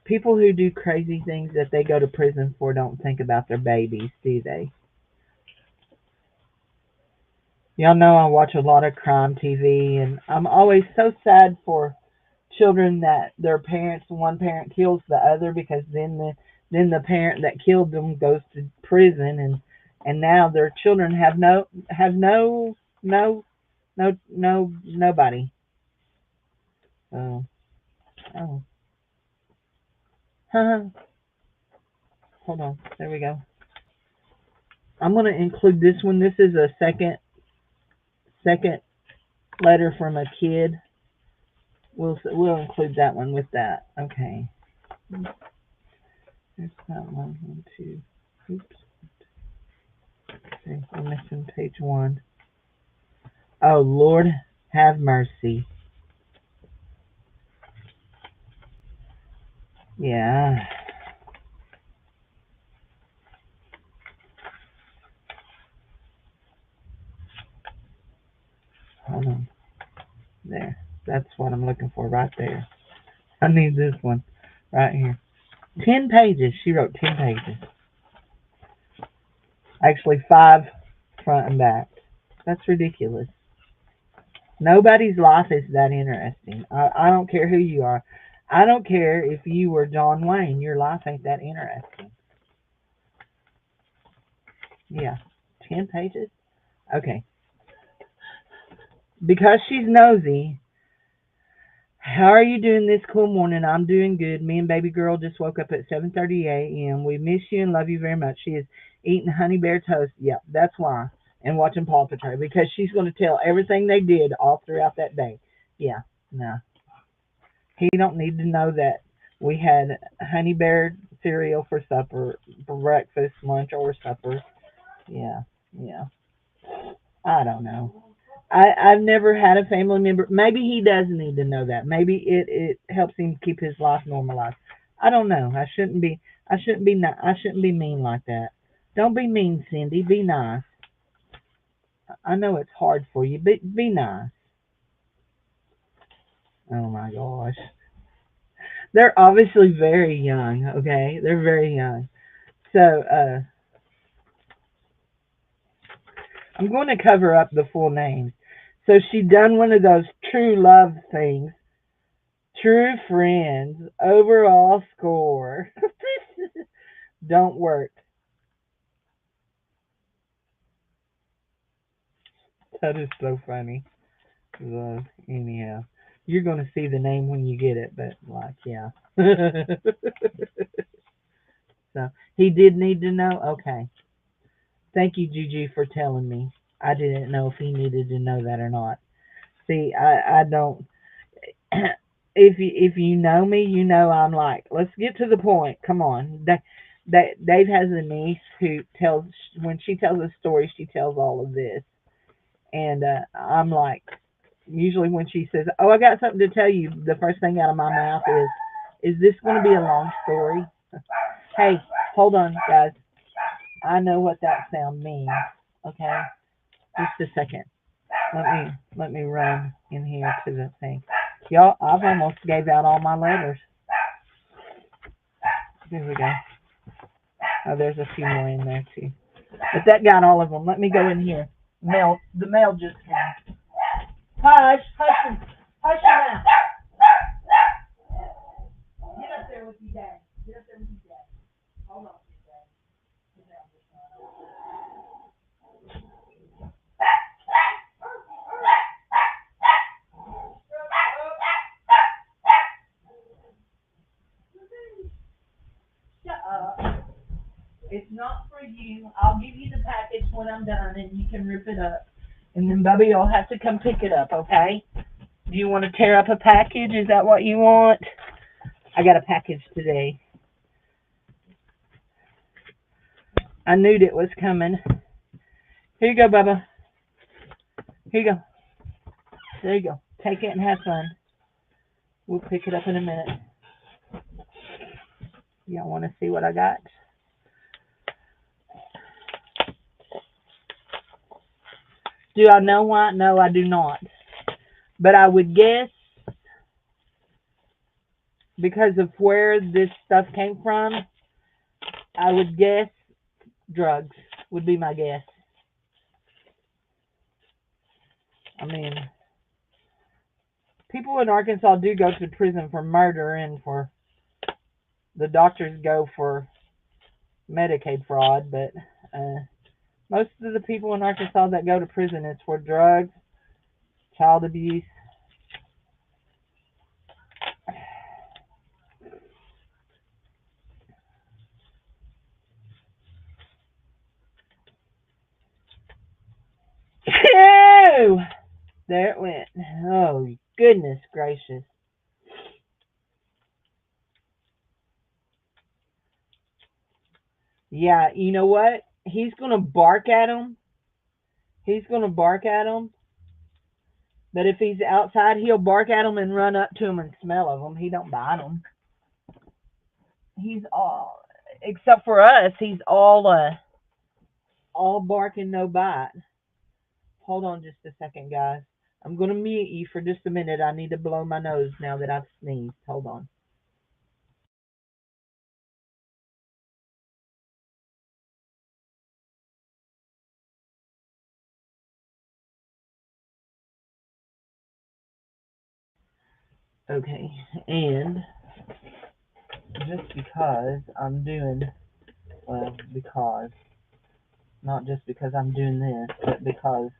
people who do crazy things that they go to prison for don't think about their babies, do they? Y'all know I watch a lot of crime TV, and I'm always so sad for children that their parents, one parent kills the other, because then the parent that killed them goes to prison, and now their children have nobody. So, oh, hold on, there we go. I'm gonna include this one. This is a second letter from a kid. We'll include that one with that. Okay. There's that one. One, two. Oops. Okay, we're missing page one. Oh, Lord, have mercy. Yeah. Hold on. There. That's what I'm looking for right there. I need this one right here. 10 pages. She wrote 10 pages. Actually, 5 front and back. That's ridiculous. Nobody's life is that interesting. I don't care who you are. I don't care if you were John Wayne. Your life ain't that interesting. Yeah. 10 pages? Okay. Because she's nosy. How are you doing this cool morning? I'm doing good. Me and baby girl just woke up at 7:30 a.m. We miss you and love you very much. She is eating honey bear toast. Yeah, that's why. And watching Paw Patrol, because she's going to tell everything they did all throughout that day. Yeah, no. He don't need to know that we had honey bear cereal for supper, for breakfast, lunch, or supper. Yeah, yeah. I don't know. I've never had a family member. Maybe he does need to know that. Maybe it helps him keep his life normalized. I don't know. I shouldn't be mean like that. Don't be mean, Cindy. Be nice. I know it's hard for you, but be nice. Oh my gosh. They're obviously very young, okay? They're very young. So, I'm going to cover up the full names. So she done one of those true love things. True friends. Overall score. Don't work. That is so funny. Anyhow, you're going to see the name when you get it, but like, yeah. So he did need to know. Okay. Thank you, Juju, for telling me. I didn't know if he needed to know that or not. See, I don't. If you know me, you know I'm like, let's get to the point. Come on. Dave has a niece who tells, when she tells a story, she tells all of this, and I'm like, usually when she says, "Oh, I got something to tell you," the first thing out of my mouth is this going to be a long story?" Hey, hold on, guys. I know what that sound means. Okay, just a second. Let me run in here to the thing. Y'all, I've almost gave out all my letters. Here we go. Oh, there's a few more in there too. But that got all of them. Let me go in here. The mail just came. Hush, hush, hush your mouth. Get up there with your dad. Get up there with your dad. Hold on, dad. The mail just Shut up. It's not for you. I'll give you the package when I'm done, and you can rip it up. And then Bubby will have to come pick it up, okay? Do you want to tear up a package? Is that what you want? I got a package today. I knew it was coming. Here you go, Bubba. Here you go. There you go. Take it and have fun. We'll pick it up in a minute. Y'all want to see what I got? Do I know why? No, I do not. But I would guess, because of where this stuff came from, I would guess drugs would be my guess. I mean, people in Arkansas do go to prison for murder, and for the doctors go for Medicaid fraud, but most of the people in Arkansas that go to prison is for drugs, child abuse. Ew! There it went. Oh, goodness gracious. Yeah, you know what? He's going to bark at him. He's going to bark at him. But if he's outside, he'll bark at him and run up to him and smell of them. He don't bite them. He's all, except for us, he's all bark and no bite. Hold on just a second, guys. I'm going to mute you for just a minute. I need to blow my nose now that I've sneezed. Hold on. Okay, and just because I'm doing, well, because, not just because I'm doing this, but because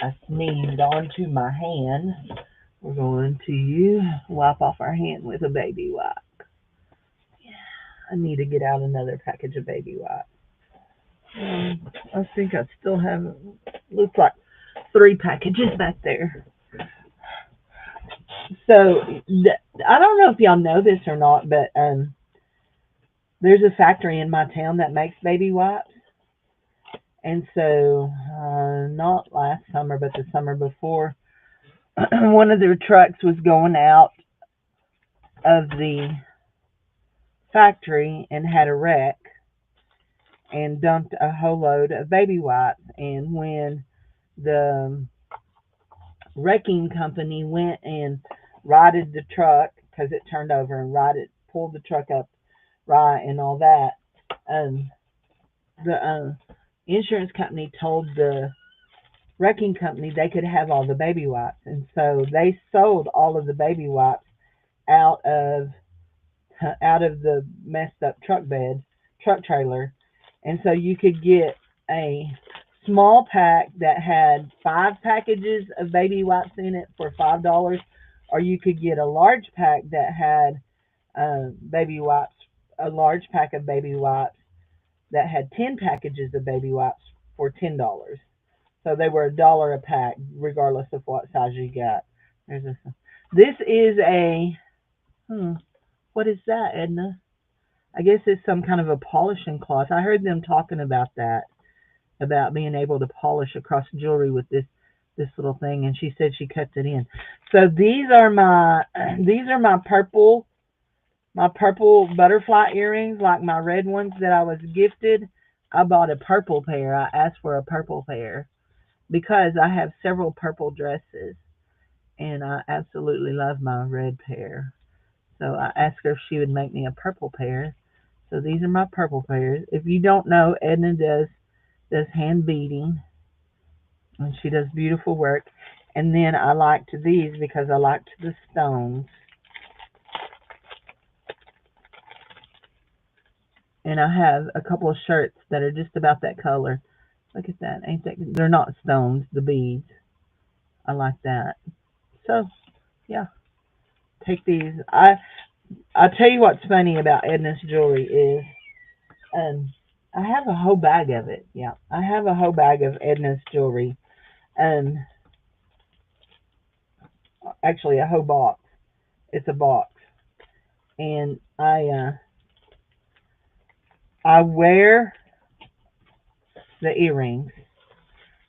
I sneezed onto my hand, we're going to wipe off our hand with a baby wipe. I need to get out another package of baby wipes. I think I still have, looks like 3 packages back there. So, I don't know if y'all know this or not, but there's a factory in my town that makes baby wipes. And so, not last summer, but the summer before, one of their trucks was going out of the factory and had a wreck and dumped a whole load of baby wipes. And when the wrecking company went and righted the truck, because it turned over, and pulled the truck up right and all that, the insurance company told the wrecking company they could have all the baby wipes, and so they sold all of the baby wipes out of the messed up truck trailer. And so you could get a small pack that had 5 packages of baby wipes in it for $5, or you could get a large pack that had baby wipes, a large pack of baby wipes that had 10 packages of baby wipes for $10. So they were $1 a pack, regardless of what size you got. This is a, what is that, Edna? I guess it's some kind of a polishing cloth. I heard them talking about that, about being able to polish across jewelry with this little thing, and she said she cuts it in. So these are my purple butterfly earrings, like my red ones that I was gifted. I bought a purple pair. I asked for a purple pair because I have several purple dresses, and I absolutely love my red pair. So I asked her if she would make me a purple pair. So these are my purple pairs. If you don't know, Edna does hand beading, and she does beautiful work. And then I liked these because I liked the stones. And I have a couple of shirts that are just about that color. Look at that. Ain't that? They're not stones, the beads. I like that. So, yeah. Take these. I'll tell you what's funny about Edna's jewelry is I have a whole bag of it. Yeah. I have a whole bag of Edna's jewelry. Actually a whole box. It's a box. And I wear the earrings.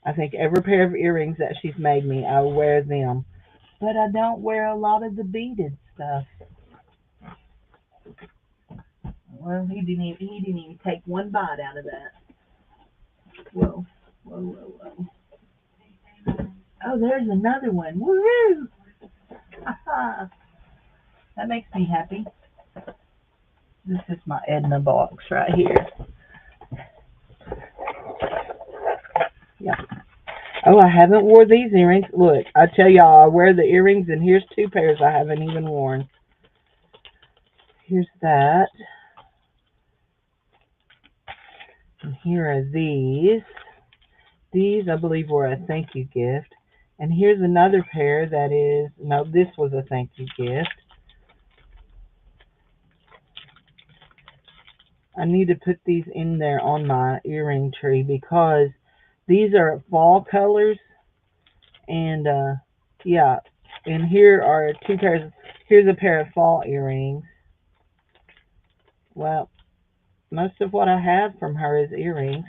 I think every pair of earrings that she's made me, I wear them. But I don't wear a lot of the beaded stuff. Well, he didn't even take one bite out of that. Whoa, whoa, whoa, whoa. Oh, there's another one. Woohoo! That makes me happy. This is my Edna box right here. Yeah. Oh, I haven't wore these earrings. Look, I tell y'all, I wear the earrings, and here's two pairs I haven't even worn. Here's that. And here are these. These, I believe, were a thank you gift. And here's another pair that is, no, this was a thank you gift. I need to put these in there on my earring tree because these are fall colors. And, yeah. And here are two pairs. Here's a pair of fall earrings. Well, most of what I have from her is earrings.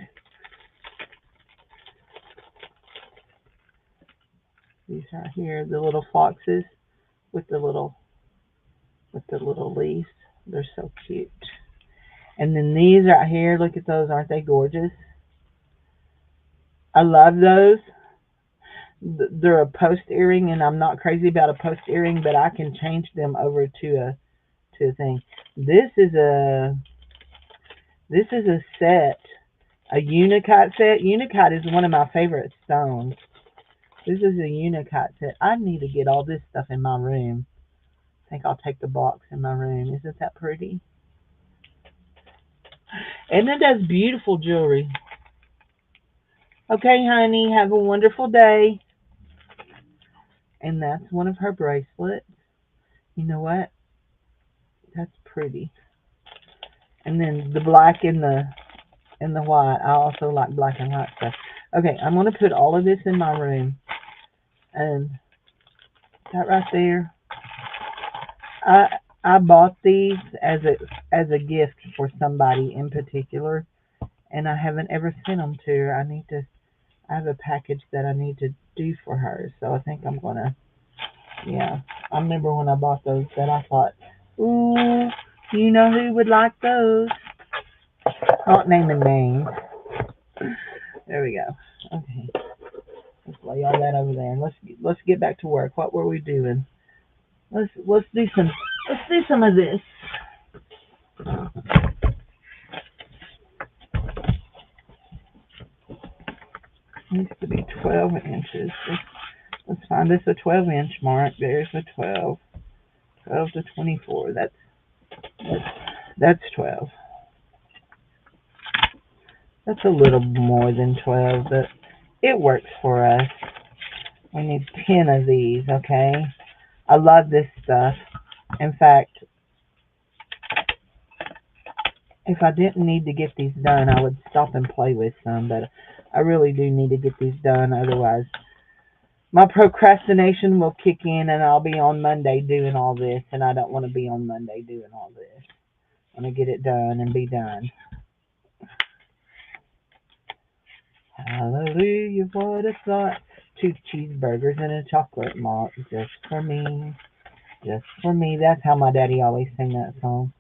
These right here, the little foxes with the little leaves. They're so cute. And then these right here, look at those, aren't they gorgeous? I love those. They're a post earring, and I'm not crazy about a post earring, but I can change them over to a thing. This is a set, a Unicut set. Unicut is one of my favorite stones. This is a Unicut set. I need to get all this stuff in my room. I think I'll take the box in my room. Isn't that pretty? And it does beautiful jewelry. Okay, honey, have a wonderful day. And that's one of her bracelets. You know what? That's pretty. And then the black and the white. I also like black and white stuff. Okay, I'm gonna put all of this in my room. And that right there. I bought these as a gift for somebody in particular, and I haven't ever sent them to her. I have a package that I need to do for her, so I think I'm gonna. Yeah, I remember when I bought those that I thought, ooh, you know who would like those? Not naming names. There we go. Okay, let's lay all that over there, and let's get back to work. What were we doing? Let's do some of this. It needs to be 12 inches. Let's find this a 12-inch mark. There's a 12. 12 to 24. That's 12. That's a little more than 12, but it works for us. We need 10 of these, okay? I love this stuff. In fact, if I didn't need to get these done, I would stop and play with some, but I really do need to get these done. Otherwise, my procrastination will kick in, and I'll be on Monday doing all this, and I don't want to be on Monday doing all this. I want to get it done and be done. Hallelujah, what a thought. 2 cheeseburgers and a chocolate malt just for me. Just for me. That's how my daddy always sang that song.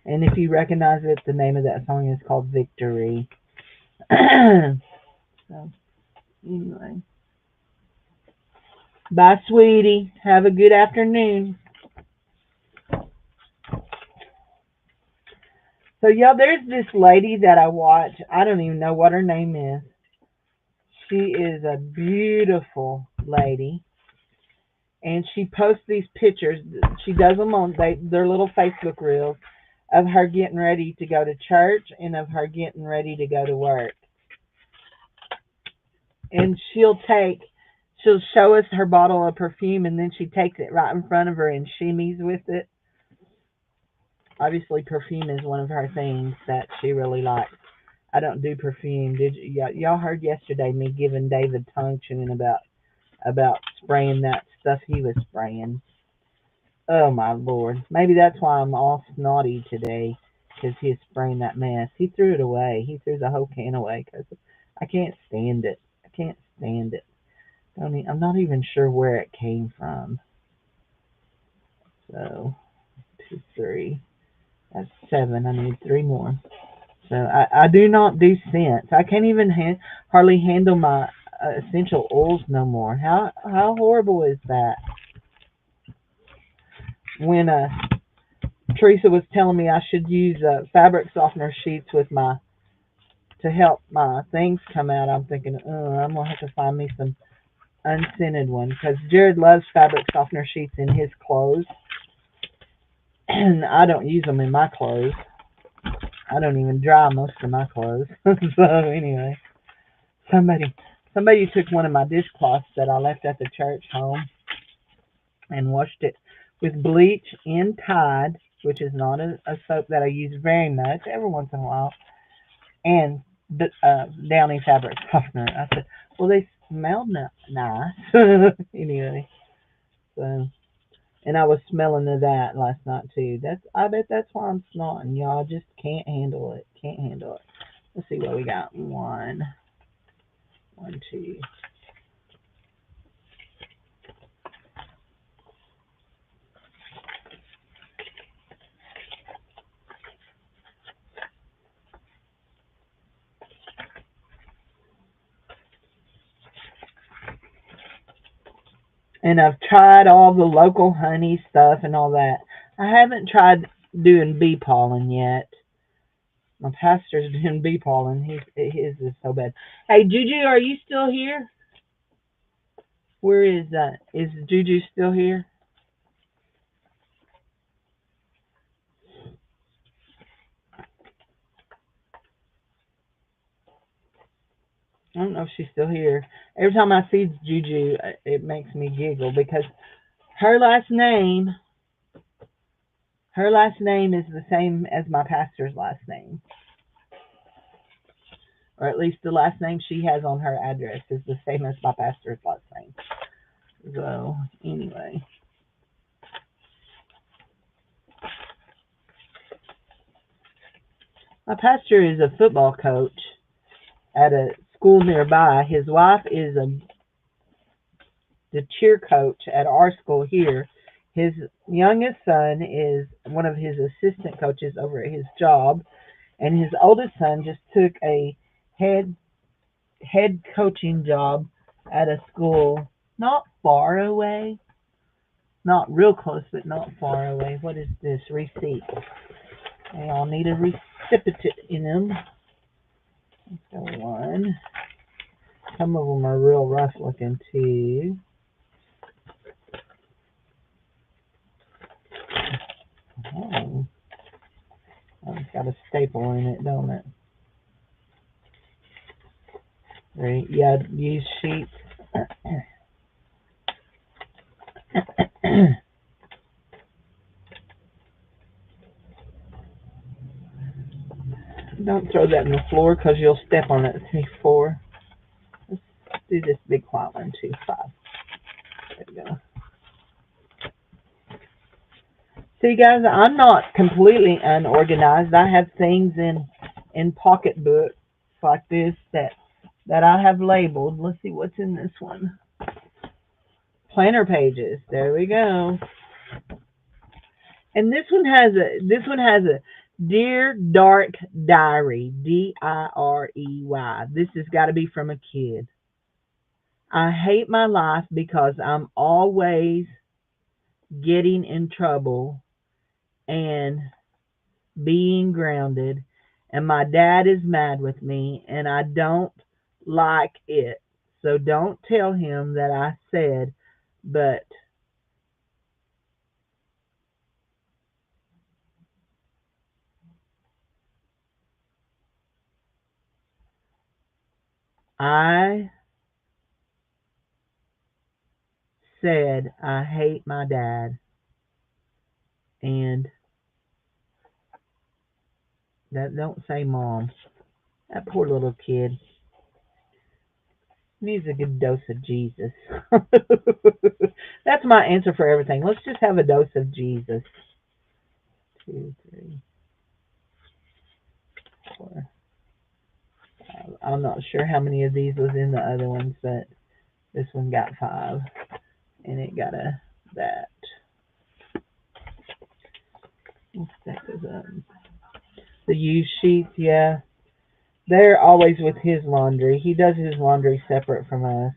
And if you recognize it, the name of that song is called Victory. So, anyway. Bye, sweetie. Have a good afternoon. So, y'all, there's this lady that I watch. I don't even know what her name is. She is a beautiful lady. And she posts these pictures. She does them on their little Facebook reels of her getting ready to go to church and of her getting ready to go to work. And she'll show us her bottle of perfume, and then she takes it right in front of her and shimmies with it. Obviously, perfume is one of her things that she really likes. I don't do perfume. Did y'all heard yesterday me giving David tongue chewing about spraying that stuff he was spraying? Oh my Lord! Maybe that's why I'm all snotty today, because he's spraying that mess. He threw it away. He threw the whole can away because I can't stand it. I can't stand it. I'm not even sure where it came from. So 2, 3. That's 7. I need 3 more. So I do not do scents. I can't even hardly handle my essential oils no more. How horrible is that? When Teresa was telling me I should use fabric softener sheets with my to help my things come out, I'm thinking, I'm going to have to find me some unscented one. Because Jared loves fabric softener sheets in his clothes. And I don't use them in my clothes. I don't even dry most of my clothes. So anyway, somebody took one of my dishcloths that I left at the church home and washed it with bleach and Tide, which is not a soap that I use very much, every once in a while, and the Downy fabric softener. I said, well, they smelled nice. Anyway, so, and I was smelling of that last night too. I bet that's why I'm snorting, y'all. Just can't handle it. Can't handle it. Let's see what we got. One, two. And I've tried all the local honey stuff and all that. I haven't tried doing bee pollen yet. My pastor's doing bee pollen. His is so bad. Hey, Juju, are you still here? Where is that? Is Juju still here? I don't know if she's still here. Every time I see Juju, it makes me giggle because her last name, her last name is the same as my pastor's last name. Or at least the last name she has on her address is the same as my pastor's last name. So, anyway. My pastor is a football coach at a school nearby. His wife is the cheer coach at our school here. His youngest son is one of his assistant coaches over at his job, and his oldest son just took a head coaching job at a school not far away, not real close, but not far away. What is this receipt? They all need a recipient in them. So one. Some of them are real rough looking too. Oh, it's got a staple in it, don't it? Right, yeah, used sheets. Don't throw that in the floor because you'll step on it before. Let's do this big white one too. 5. There we go. See, guys, I'm not completely unorganized. I have things in pocketbooks like this that I have labeled. Let's see what's in this one. Planner pages. There we go. And this one has a Dear Dark Diary, Direy. This has got to be from a kid. I hate my life because I'm always getting in trouble and being grounded, and my dad is mad with me, and I don't like it. So don't tell him that I said, but I said I hate my dad, and that don't say mom. That poor little kid needs a good dose of Jesus. That's my answer for everything. Let's just have a dose of Jesus. 2, 3, 4, 5. I'm not sure how many of these was in the other ones, but this one got 5, and it got that. Let's stack those up. The used sheets, yeah, they're always with his laundry. He does his laundry separate from us.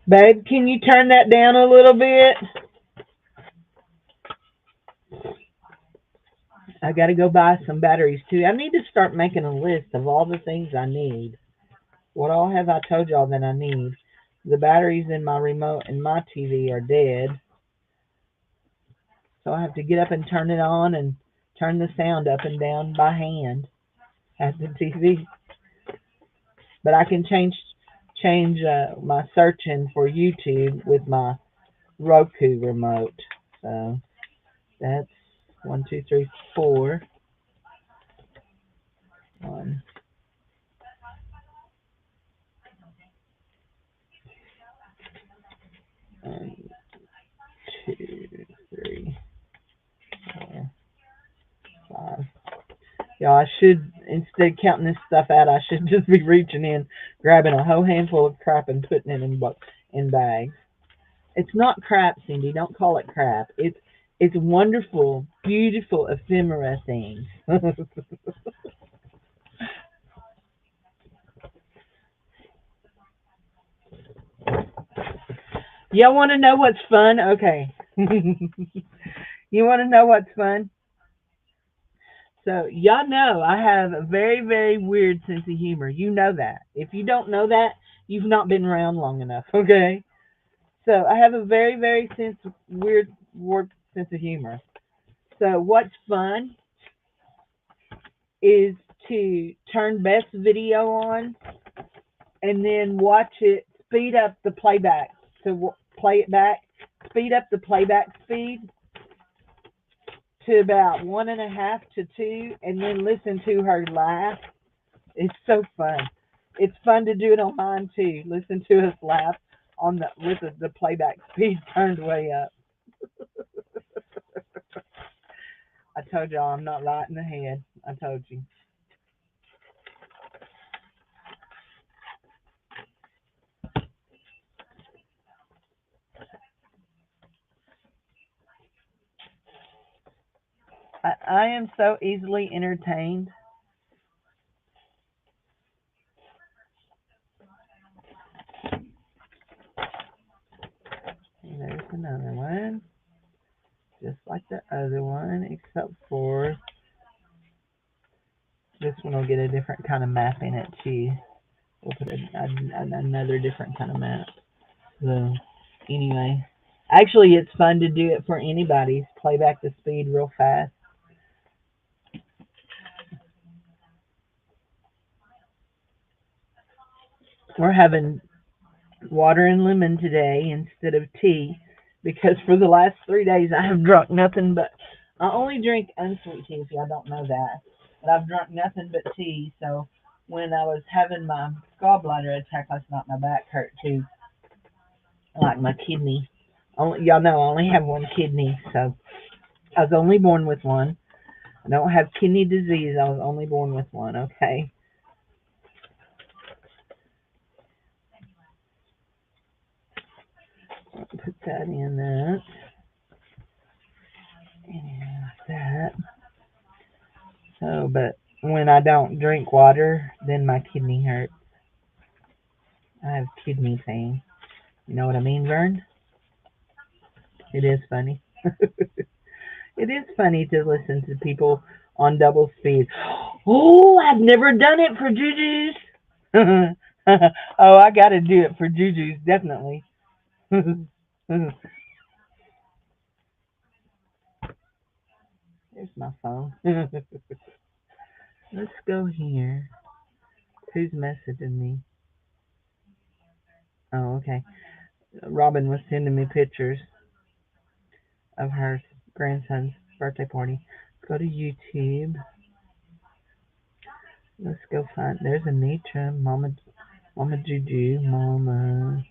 Babe, can you turn that down a little bit? I got to go buy some batteries too. I need to start making a list of all the things I need. What all have I told y'all that I need? The batteries in my remote and my TV are dead. So I have to get up and turn it on and turn the sound up and down by hand at the TV. But I can change my searching for YouTube with my Roku remote. So that's 1, 2, 3, 4. 1, 2, 3, 4, 5. Yeah, I should, instead of counting this stuff out, I should just be reaching in, grabbing a whole handful of crap and putting it in bags. It's not crap, Cindy. Don't call it crap. It's wonderful, beautiful ephemera things. Y'all want to know what's fun? Okay. You want to know what's fun? So, y'all know I have a very, very weird sense of humor. You know that. If you don't know that, you've not been around long enough, okay? So, I have a very, very weird, warped sense of humor. So, what's fun is to turn Beth's video on and then watch it, speed up the playback to play it back, speed up the playback speed to about 1.5 to 2, and then listen to her laugh. It's so fun. It's fun to do it on mine too. Listen to us laugh on with the playback speed turned way up. I told y'all I'm not right in the head. I told you. I am so easily entertained. And there's another one. Just like the other one, except for this one will get a different kind of map in it too. We'll put another different kind of map. So, anyway. Actually, it's fun to do it for anybody. Play back the speed real fast. We're having water and lemon today instead of tea because for the last 3 days I have drunk nothing but. I only drink unsweet tea if y'all don't know that. But I've drunk nothing but tea. So when I was having my gallbladder attack last night, my back hurt too, like my kidney. Y'all know I only have one kidney, so I was only born with one. I don't have kidney disease. I was only born with one. Okay. Put that in that. And like that. So, but when I don't drink water, then my kidney hurts. I have kidney pain. You know what I mean, Vern? It is funny. It is funny to listen to people on double speed. Oh, I've never done it for Juju's. Oh, I got to do it for Juju's, definitely. Here's my phone. Let's go here. Who's messaging me? Oh, okay. Robin was sending me pictures of her grandson's birthday party. Go to YouTube. Let's go find. There's Anitra, Mama Juju, Mama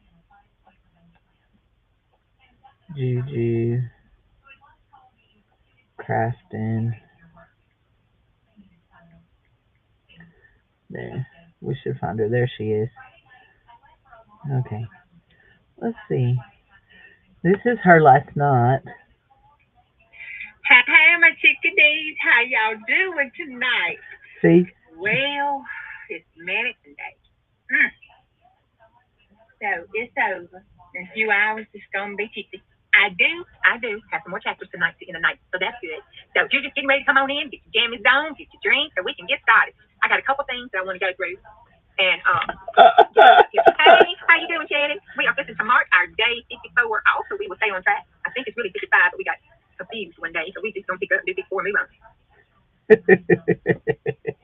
Juju, Crafton. There. We should find her. There she is. Okay. Let's see. This is her last night. Hey, my chickadees, how y'all doing tonight? See? Well, it's manic today. So it's over. In a few hours, it's gonna be tipsy. I do have some more chapters tonight in the night, so that's good. So if you're just getting ready to come on in, get your jammies on, get your drink, so we can get started. I got a couple things that I want to go through. And hey, how you doing, Shannon? We are fixing to mark our day 54 off, so we will stay on track. I think it's really 55, but we got confused one day, so we just gonna pick up and do 54 and move on.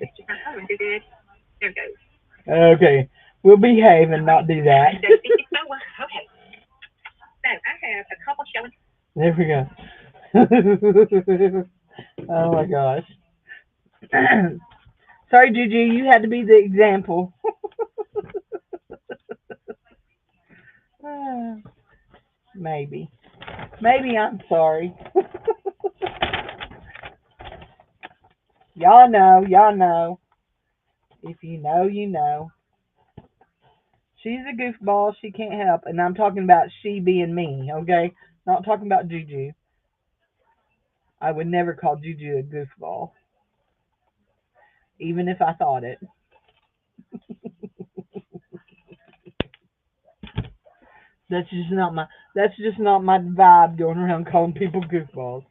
Just not coloring too good. There we go. Okay, we'll behave and not do that. Day 54. Okay. So I have a couple showing. There we go. Oh my gosh. Sorry, Juju, you had to be the example. Maybe. Maybe I'm sorry. Y'all know, y'all know. If you know, you know. She's a goofball. She can't help. And I'm talking about she being me, okay? Not talking about Juju. I would never call Juju a goofball, even if I thought it. That's just not my vibe going around calling people goofballs.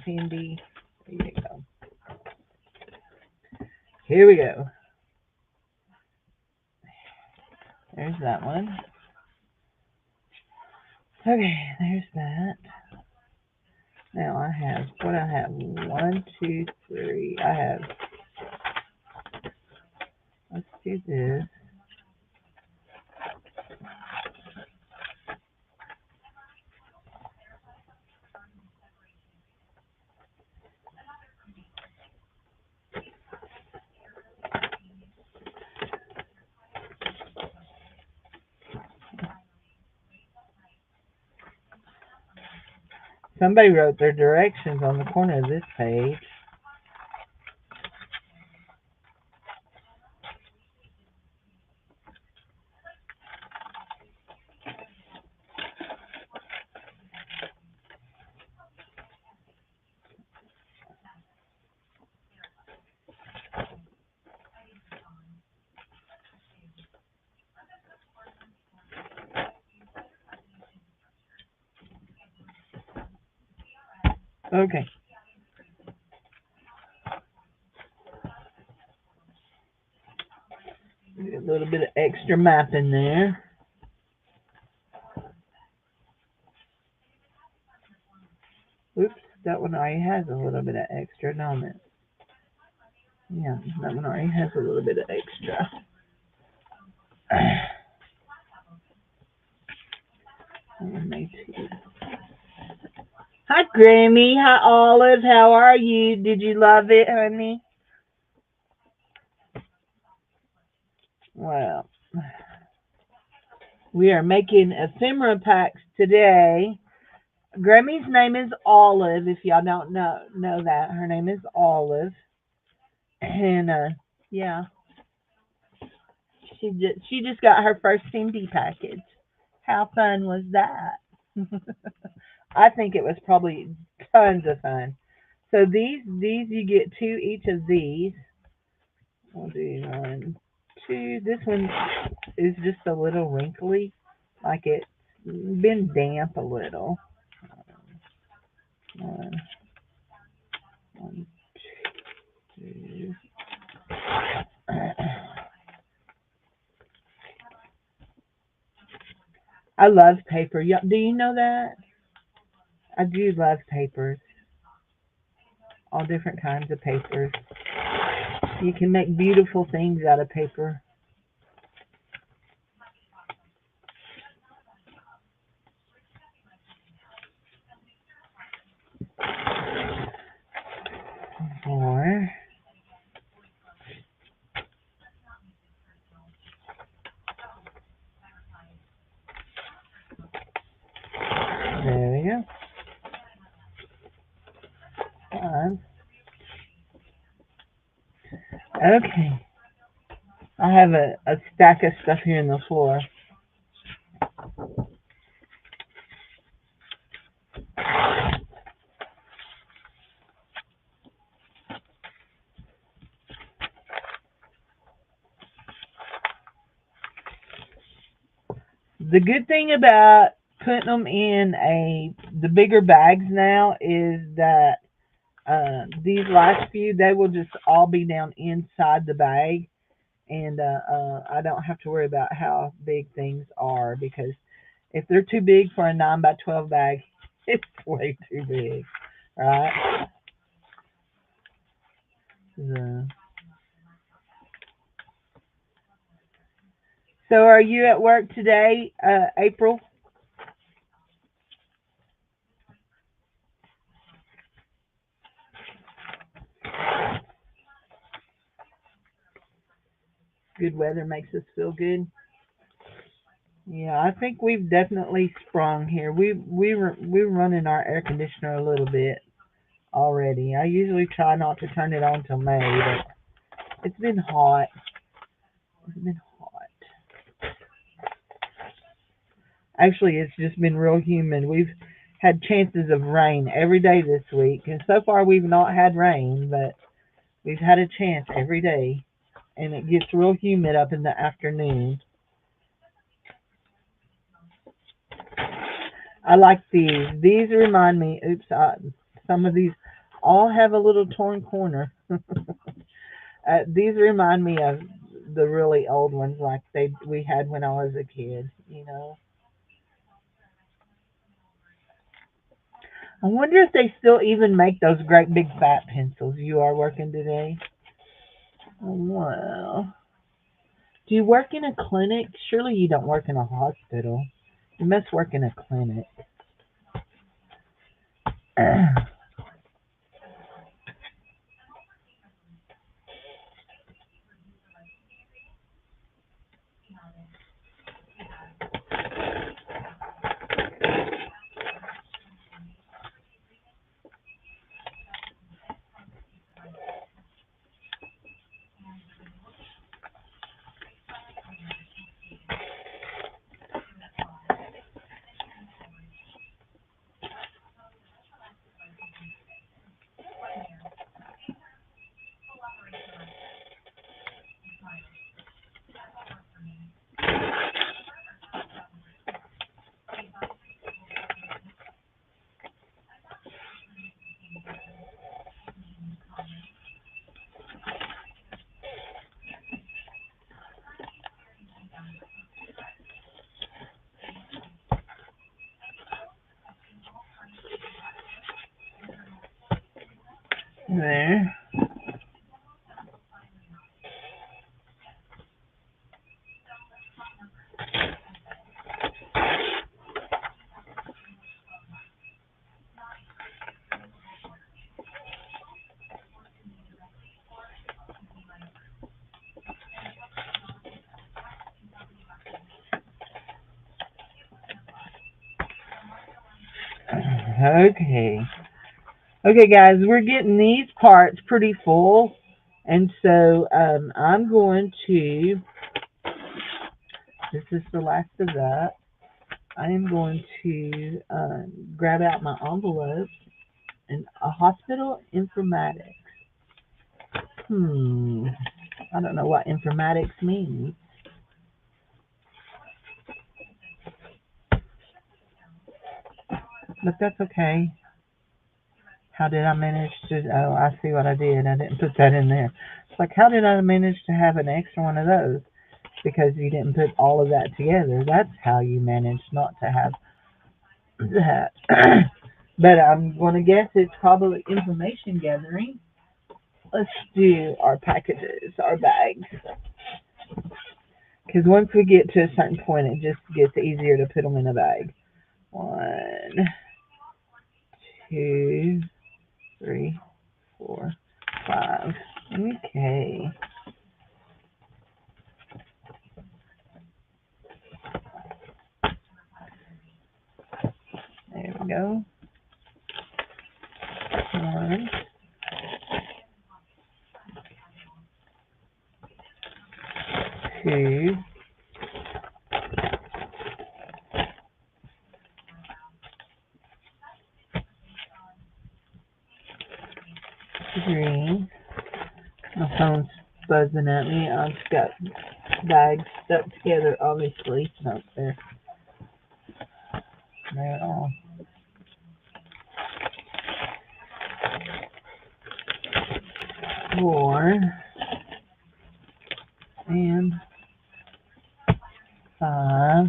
Cindy. There you go. Here we go. There's that one. Okay, there's that. Now I have what I have. 1, 2, 3. I have. Let's do this. Somebody wrote their directions on the corner of this page. Okay. A little bit of extra map in there. Oops, that one already has a little bit of extra, don't it? Yeah, that one already has a little bit of extra. Hi, Grammy. Hi, Olive. How are you? Did you love it, honey? Well, we are making ephemera packs today. Grammy's name is Olive. If y'all don't know that, her name is Olive, and yeah, she just got her first CD package. How fun was that? I think it was probably tons of fun. So these you get two each of these. We'll do 1, 2. This one is just a little wrinkly, like it's been damp a little. 1, 1, 2. I love paper. Do you know that? I do love papers. All different kinds of papers. You can make beautiful things out of paper. More. There we go. 5. Okay. I have a stack of stuff here on the floor. The good thing about putting them in the bigger bags now is that these last few, they will just all be down inside the bag, and I don't have to worry about how big things are, because if they're too big for a 9 by 12 bag, it's way too big, right? So, so are you at work today, April? Good weather makes us feel good. Yeah, I think we've definitely sprung here. We're running our air conditioner a little bit already. I usually try not to turn it on till May, but it's been hot. It's been hot. Actually, it's just been real humid. We've had chances of rain every day this week, and so far we've not had rain, but we've had a chance every day, and it gets real humid up in the afternoon. I like these. These remind me. Oops, some of these all have a little torn corner. These remind me of the really old ones, like we had when I was a kid. I wonder if they still even make those great big fat pencils. You are working today? Oh, wow. Do you work in a clinic? Surely you don't work in a hospital. You must work in a clinic. There. Okay. Okay, guys, we're getting these parts pretty full, and so I'm going to. This is the last of that. I am going to grab out my envelope and a hospital informatics. I don't know what informatics means, but that's okay. How did I manage to? Oh, I see what I did. I didn't put that in there. It's like, how did I manage to have an extra one of those? Because you didn't put all of that together. That's how you managed not to have that. But I'm going to guess it's probably information gathering. Let's do our packages, our bags. Because once we get to a certain point, it just gets easier to put them in a bag. 1, 2, 3, 4, 5. Okay. There we go. 1, 2, 3. My phone's buzzing at me. I've got bags stuck together, obviously. No, there. They're all. Four and five.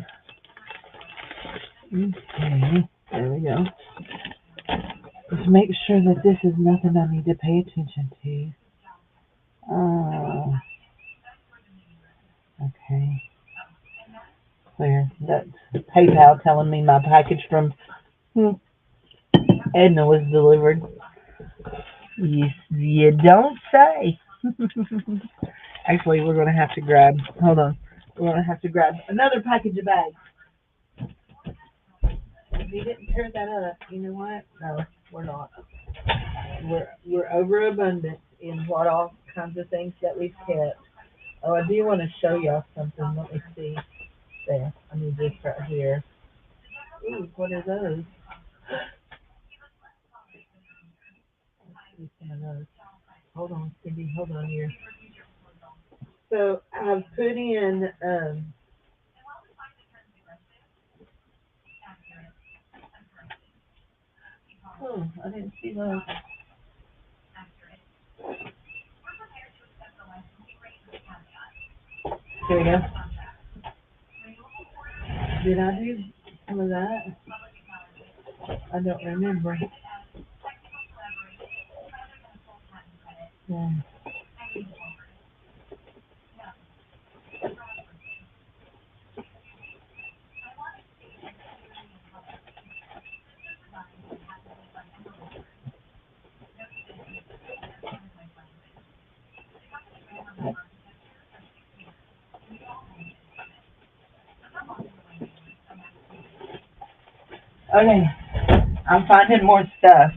Okay, there we go. Just make sure that this is nothing I need to pay attention to. Oh, okay. Clear. That's PayPal telling me my package from Edna was delivered. You don't say. Actually, we're going to have to grab, hold on. We're going to have to grab another package of bags. If you didn't tear that up, you know what? No, we're not. We're overabundant in what all kinds of things that we've kept. Oh, I do want to show y'all something. Let me see. There. I need this right here. Ooh, what are those? Let's see some of those. Hold on, Cindy. Hold on here. So I've put in oh, I didn't see those. Here we go. Did I do some of that? I don't remember. Yeah. Okay, I'm finding more stuff.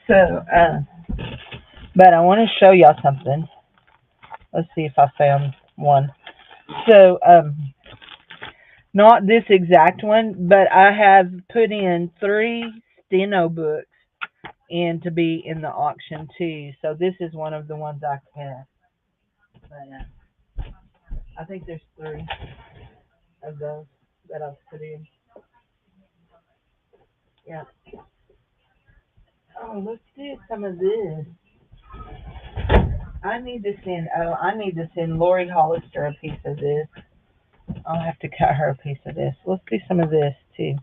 So, but I want to show y'all something. Let's see if I found one. So, not this exact one, but I have put in 3 steno books in to be in the auction too. So this is one of the ones I kept. But I think there's 3 of those that I've put in. Yeah. Oh, let's do some of this. I need to send. Oh, I need to send Lori Hollister a piece of this. I'll have to cut her a piece of this. Let's do some of this too.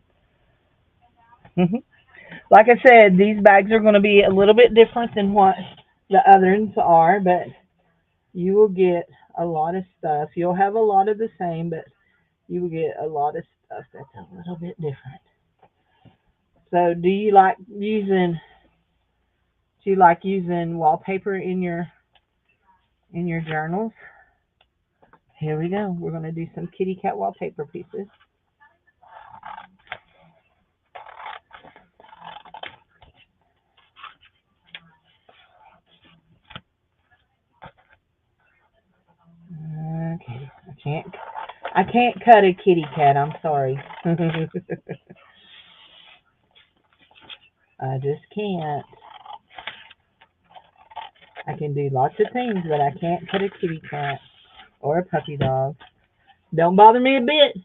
Like I said, these bags are going to be a little bit different than what the other ones are, but you will get a lot of stuff. You'll have a lot of the same, but you will get a lot of stuff that's a little bit different. So, do you like using wallpaper in your journals? Here we go. We're going to do some kitty cat wallpaper pieces. Okay. I can't cut a kitty cat. I'm sorry. I just can't. I can do lots of things, but I can't cut a kitty cat or a puppy dog. Don't bother me a bit.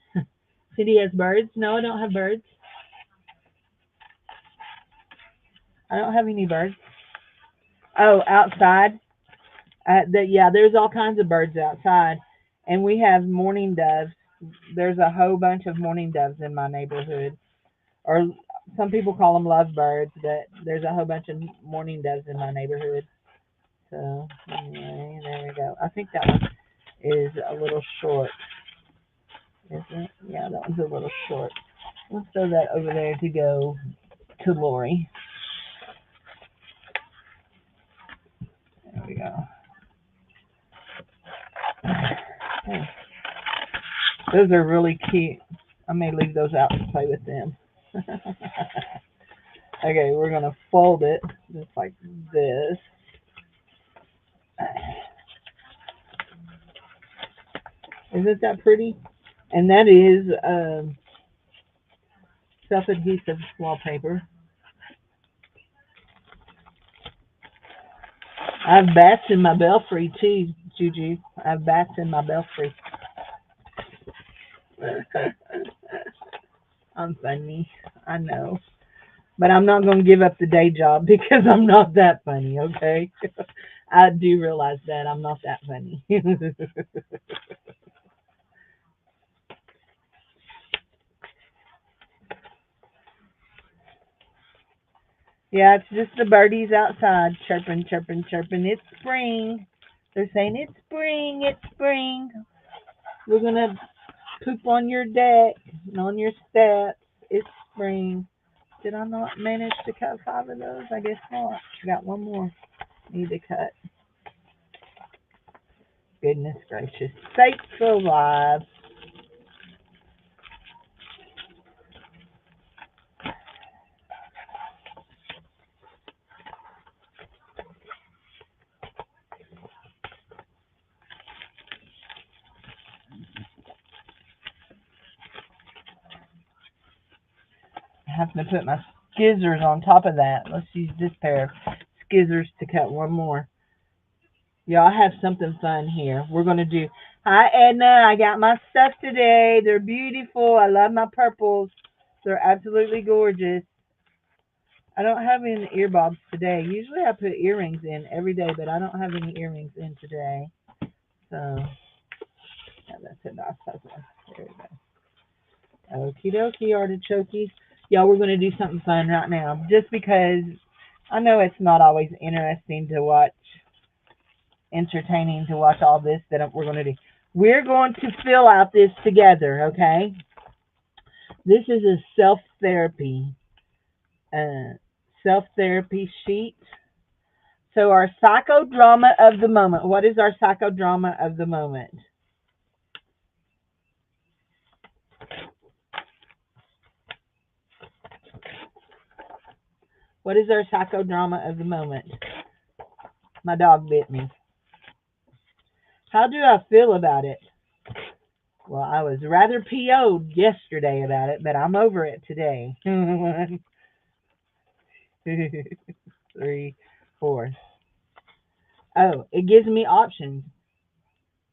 Cindy has birds. No, I don't have birds. I don't have any birds. Oh, outside. Yeah, there's all kinds of birds outside, and we have mourning doves. There's a whole bunch of mourning doves in my neighborhood, or some people call them lovebirds, but there's a whole bunch of mourning doves in my neighborhood. So anyway, there we go. I think that one is a little short, isn't it? Yeah, that one's a little short. Let's throw that over there to go to Lori. There we go. Okay. Those are really cute. I may leave those out to play with them. Okay, we're going to fold it just like this. Isn't that pretty? And that is self-adhesive wallpaper. I have bats in my belfry too, Juju. I have bats in my belfry. I'm funny. I know. But I'm not going to give up the day job because I'm not that funny, okay? I do realize that I'm not that funny. Yeah, it's just the birdies outside chirping, chirping, chirping. It's spring. They're saying it's spring, it's spring. We're going to poop on your deck and on your steps. It's spring. Did I not manage to cut 5 of those? I guess not. Got one more. Need to cut. Goodness gracious. Sakes alive. I have to put my skizzers on top of that. Let's use this pair of skizzers to cut one more. Y'all have something fun here. We're going to do. Hi, Edna. I got my stuff today. They're beautiful. I love my purples. They're absolutely gorgeous. I don't have any earbobs today. Usually I put earrings in every day, but I don't have any earrings in today. So, yeah, that's it. There we go. Okie dokie, artichokes. Y'all, we're going to do something fun right now. Just because I know it's not always interesting to watch, entertaining to watch all this that we're going to do. We're going to fill out this together, okay? This is a uh, self therapy sheet. So our psychodrama of the moment. What is our psychodrama of the moment? What is our psychodrama of the moment? My dog bit me. How do I feel about it? Well, I was rather PO'd yesterday about it, but I'm over it today. 1, 2, 3, 4. Oh, it gives me options.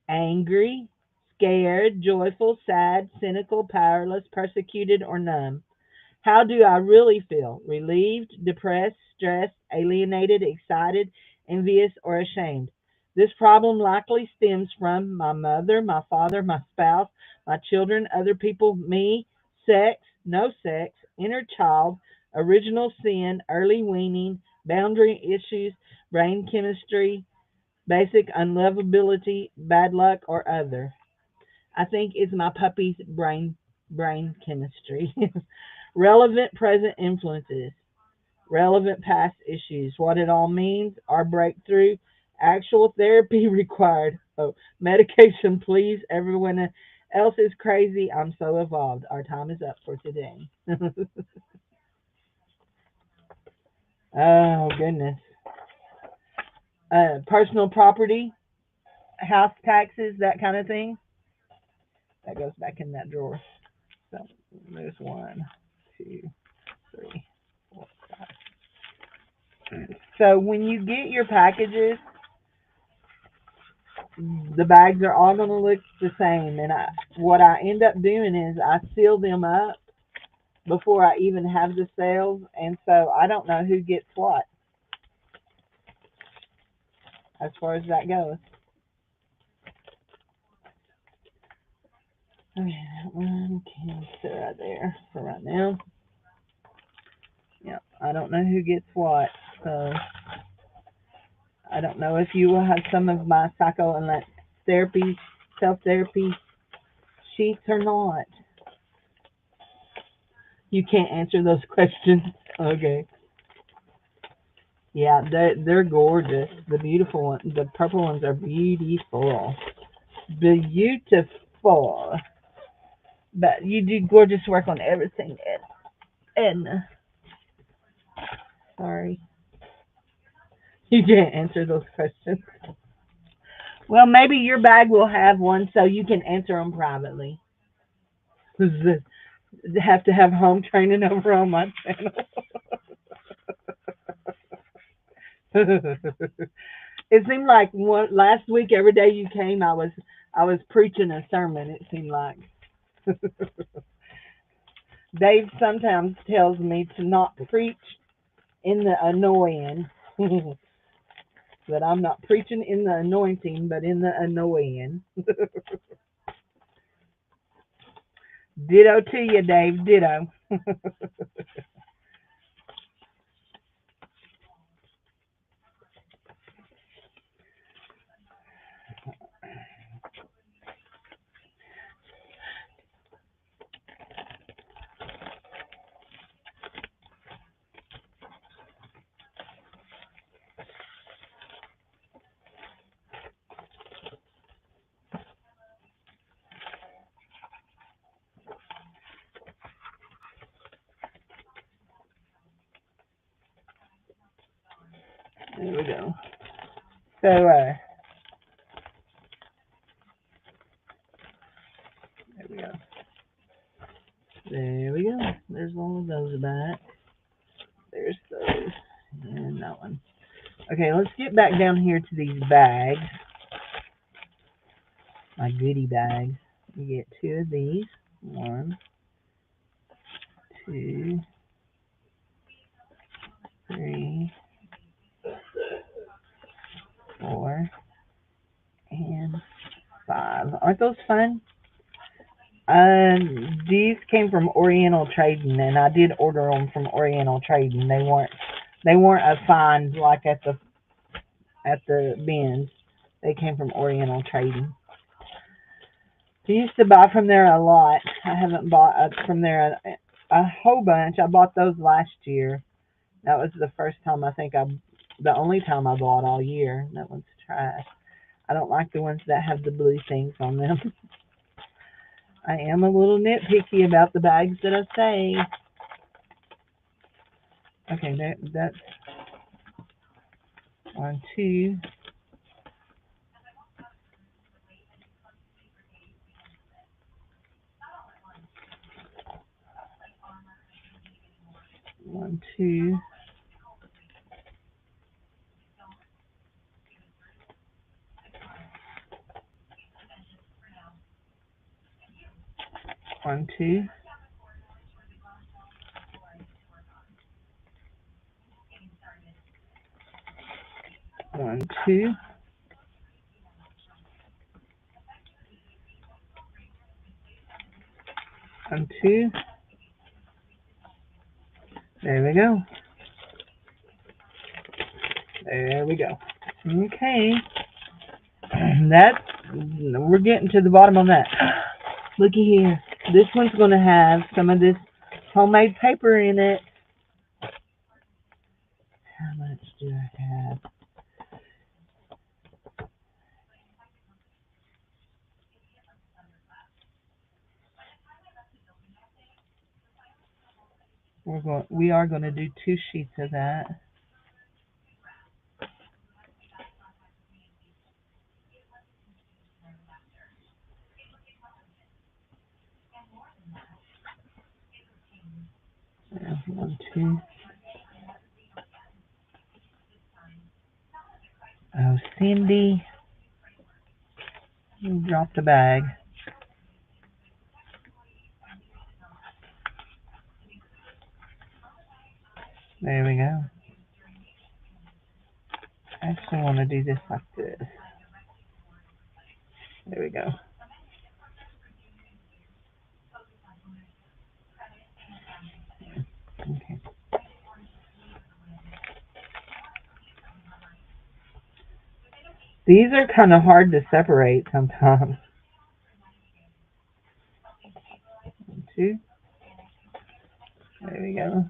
Angry, scared, joyful, sad, cynical, powerless, persecuted, or numb. How do I really feel? Relieved, depressed, stressed, alienated, excited, envious, or ashamed? This problem likely stems from my mother, my father, my spouse, my children, other people, me, sex, no sex, inner child, original sin, early weaning, boundary issues, brain chemistry, basic unlovability, bad luck, or other. I think it's my puppy's brain chemistry. Relevant present influences, relevant past issues, what it all means, our breakthrough, actual therapy required. Oh, medication, please. Everyone else is crazy. I'm so evolved. Our time is up for today. Oh, goodness. Personal property, house taxes, that kind of thing. That goes back in that drawer. So there's 1, 2, 3, 4, 5. So when you get your packages, the bags are all going to look the same. And what I end up doing is I seal them up before I even have the sales. And so I don't know who gets what as far as that goes. Okay, that one can sit right there for right now. Yeah, I don't know who gets what. So I don't know if you will have some of my psycho and that therapy, self therapy sheets or not. You can't answer those questions. Okay. Yeah, they're gorgeous. The beautiful ones, the purple ones are beautiful, beautiful. But you do gorgeous work on everything, Ed. Edna. Sorry, you can't answer those questions. Well, maybe your bag will have one, so you can answer them privately. Have to have home training over on my channel. It seemed like last week, every day you came, I was preaching a sermon. It seemed like Dave sometimes tells me to not preach in the annoying. But I'm not preaching in the anointing, but in the annoying. Ditto to you, Dave. Ditto. There we go. So, there we go. There we go. There's all of those back. There's those. And that one. Okay, let's get back down here to these bags. My goodie bags. We get two of these. One, two, three, four, and five. Aren't those fun? These came from Oriental Trading, and I did order them from Oriental Trading. They weren't a find like at the bins. They came from Oriental Trading. I used to buy from there a lot. I haven't bought from there a whole bunch. I bought those last year. That was the only time I bought all year. That one's trash. I don't like the ones that have the blue things on them. I am a little nitpicky about the bags that I save. Okay, that's one, two. One, two. One, two. One, two. One, two. There we go. There we go. Okay. We're getting to the bottom of that. Looky here. This one's going to have some of this homemade paper in it. How much do I have? We are going to do 2 sheets of that. One, two. Oh, Cindy, you dropped a bag. There we go. I actually want to do this like this. There we go. Okay. These are kind of hard to separate sometimes. 1, 2. There we go.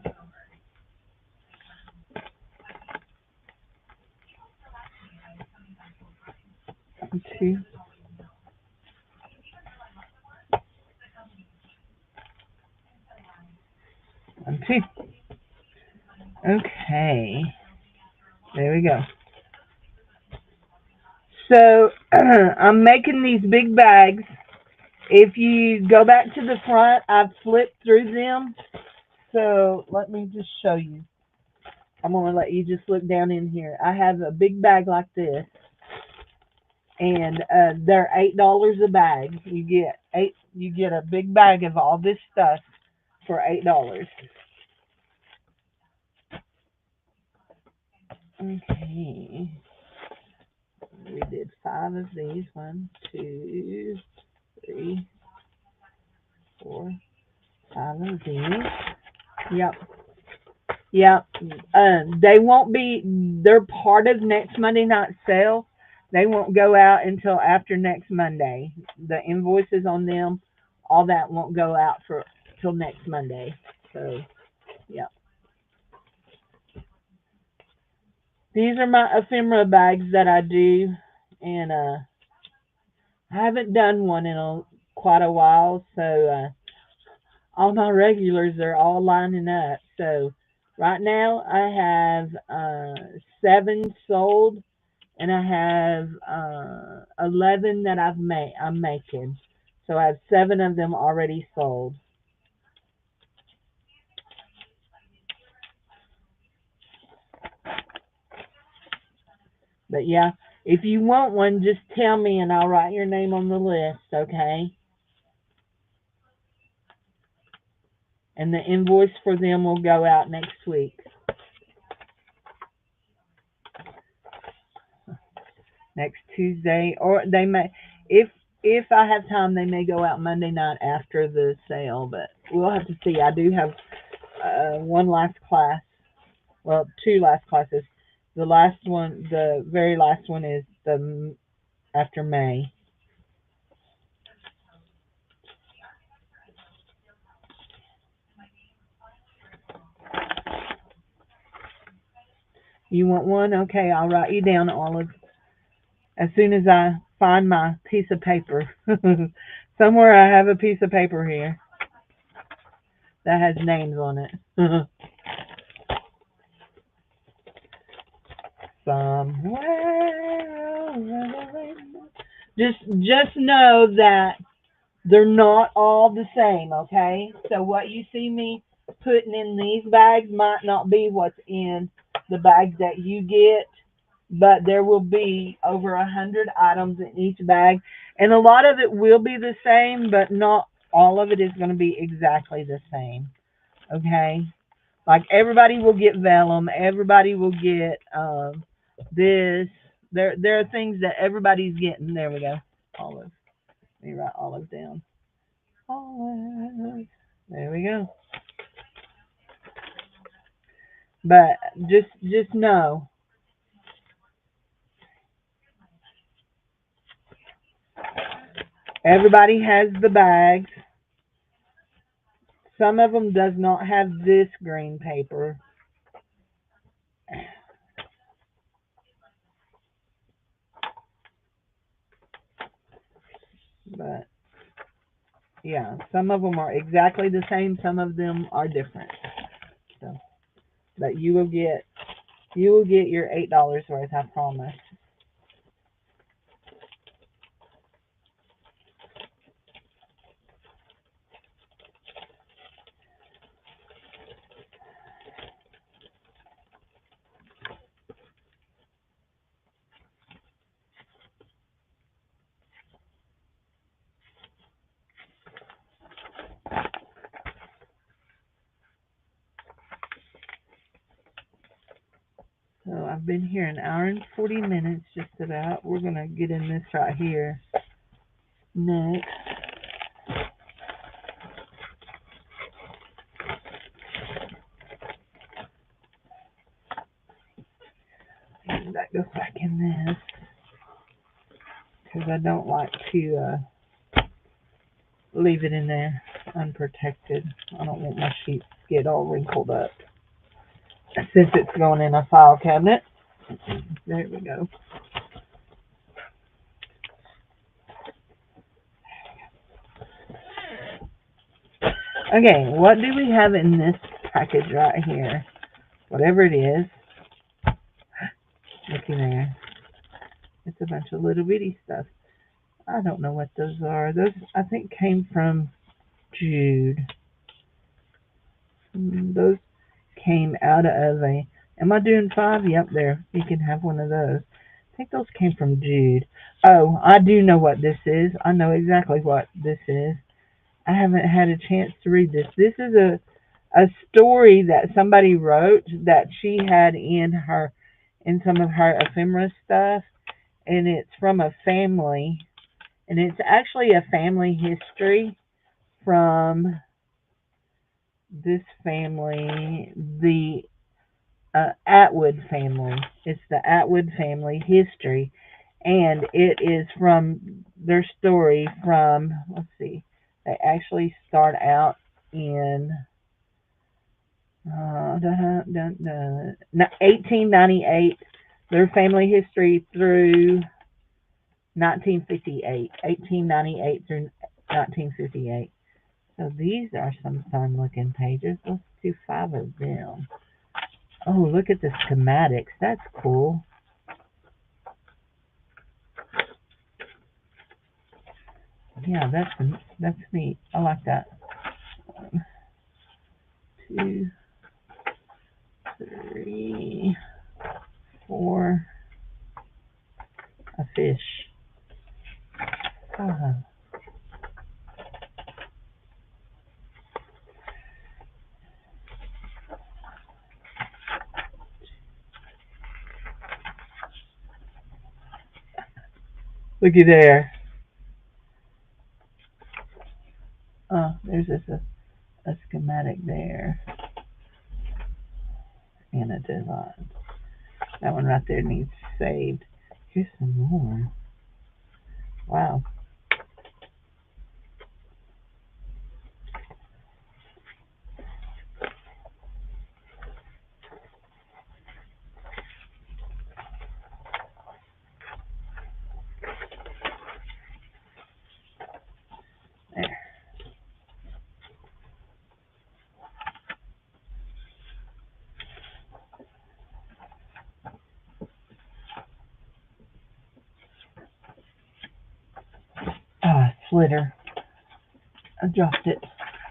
1, 2. 1, 2. Okay. There we go. So I'm making these big bags. If you go back to the front, I've flipped through them. So let me just show you. I'm going to let you just look down in here. I have a big bag like this, and they're $8 a bag. You get a big bag of all this stuff for $8. Okay. We did 5 of these. 1, 2, 3, 4, 5 of these. Yep. Yep. They won't be, they're part of next Monday night sale. They won't go out until after next Monday. The invoices on them, all that won't go out for till next Monday. So, yeah. These are my ephemera bags that I do, and I haven't done one in quite a while, so all my regulars are all lining up. So right now I have 7 sold, and I have 11 that I'm making. So I have 7 of them already sold. But yeah, if you want one, just tell me and I'll write your name on the list, okay? And the invoice for them will go out next week. Next Tuesday, or they may, if I have time, they may go out Monday night after the sale, but we'll have to see. I do have one last class, well, 2 last classes. The last one, the very last one is the after May. You want one? Okay, I'll write you down, Olive, as soon as I find my piece of paper. Somewhere I have a piece of paper here that has names on it. Somewhere. Just know that they're not all the same, okay? So what you see me putting in these bags might not be what's in the bags that you get, but there will be over 100 items in each bag, and a lot of it will be the same, but not all of it is going to be exactly the same, okay? Like everybody will get vellum, everybody will get this. There are things that everybody's getting. There we go. Olive. Let me write Olive down. Olive. There we go. But just know, everybody has the bags. Some of them does not have this green paper. But yeah, some of them are exactly the same. Some of them are different. So, but you will get your $8 worth, I promise. So I've been here an hour and 40 minutes just about. We're going to get in this right here next. And that goes back in this because I don't like to leave it in there unprotected. I don't want my sheets to get all wrinkled up since it's going in a file cabinet. There we go. Okay, what do we have in this package right here? Whatever it is. Looky there. It's a bunch of little bitty stuff. I don't know what those are. Those, I think, came from Jude. Those came out of a... Am I doing 5? Yep, there. You can have one of those. I think those came from Jude. Oh, I do know what this is. I know exactly what this is. I haven't had a chance to read this. This is a story that somebody wrote that she had in some of her ephemera stuff, and it's from a family, and it's actually a family history from this family, the Atwood family. It's the Atwood family history, and it is from their story from, let's see, they actually start out in 1898, their family history through 1958, 1898 through 1958. So these are some fun looking pages. Let's do 5 of them. Oh, look at the schematics. That's cool. Yeah, that's neat. I like that. 1, 2, 3, 4. A fish. 5. Looky there. Oh, there's a schematic there and a design. That one right there needs saved. Here's some more. Wow. There. Ah, slitter. I dropped it.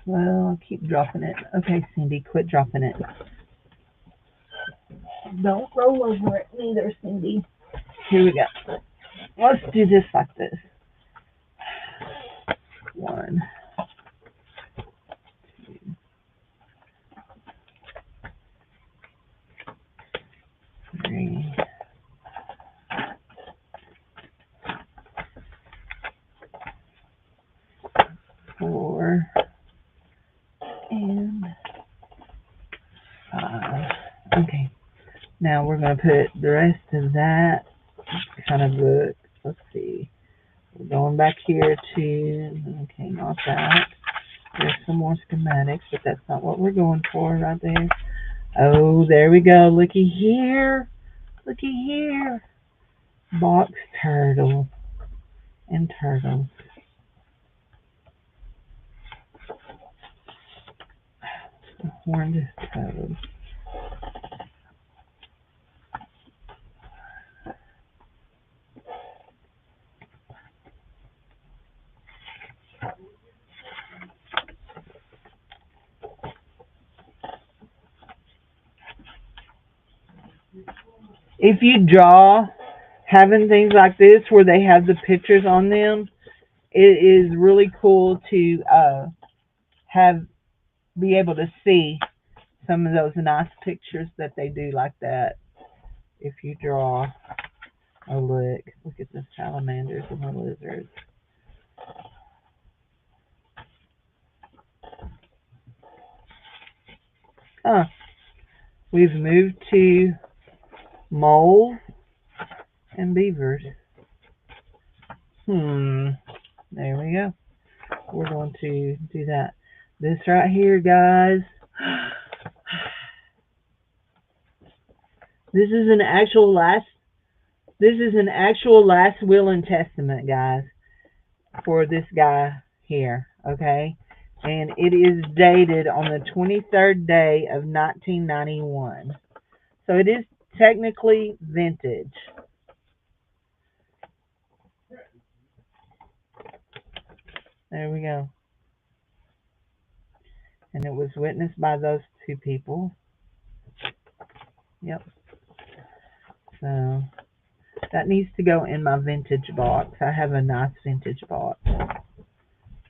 Well, I'll keep dropping it. Okay, Cindy, quit dropping it. Don't roll over it neither, Cindy. Here we go. Let's do this like this. 1, 2, 3, 4, and 5. Okay. Now we're going to put the rest of that kind of book. Let's see. We're going back here to, okay, not that. There's some more schematics, but that's not what we're going for right there. Oh, there we go. Looky here. Looky here. Box turtle and turtles. Horned toad. If you draw having things like this where they have the pictures on them, it is really cool to have be able to see some of those nice pictures that they do like that. If you draw, oh look at the salamanders and the lizards. Huh. We've moved to moles and beavers. There we go. We're going to do that. This right here, guys. This is an actual last. This is an actual last will and testament, guys, for this guy here. Okay, and it is dated on the 23rd day of 1991. So it is technically vintage. There we go. And it was witnessed by those 2 people. Yep. So that needs to go in my vintage box. I have a nice vintage box.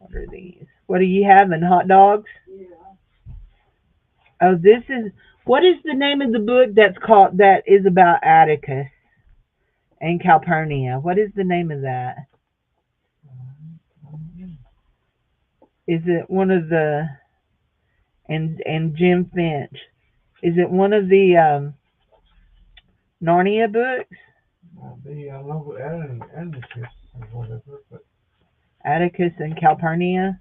What are these? What are you having? Hot dogs? Oh, this is. What is the name of the book that's called that is about Atticus and Calpurnia? What is the name of that? Is it one of the and Jim Finch? Is it one of the Narnia books? I know Atticus or whatever, but Atticus and Calpurnia.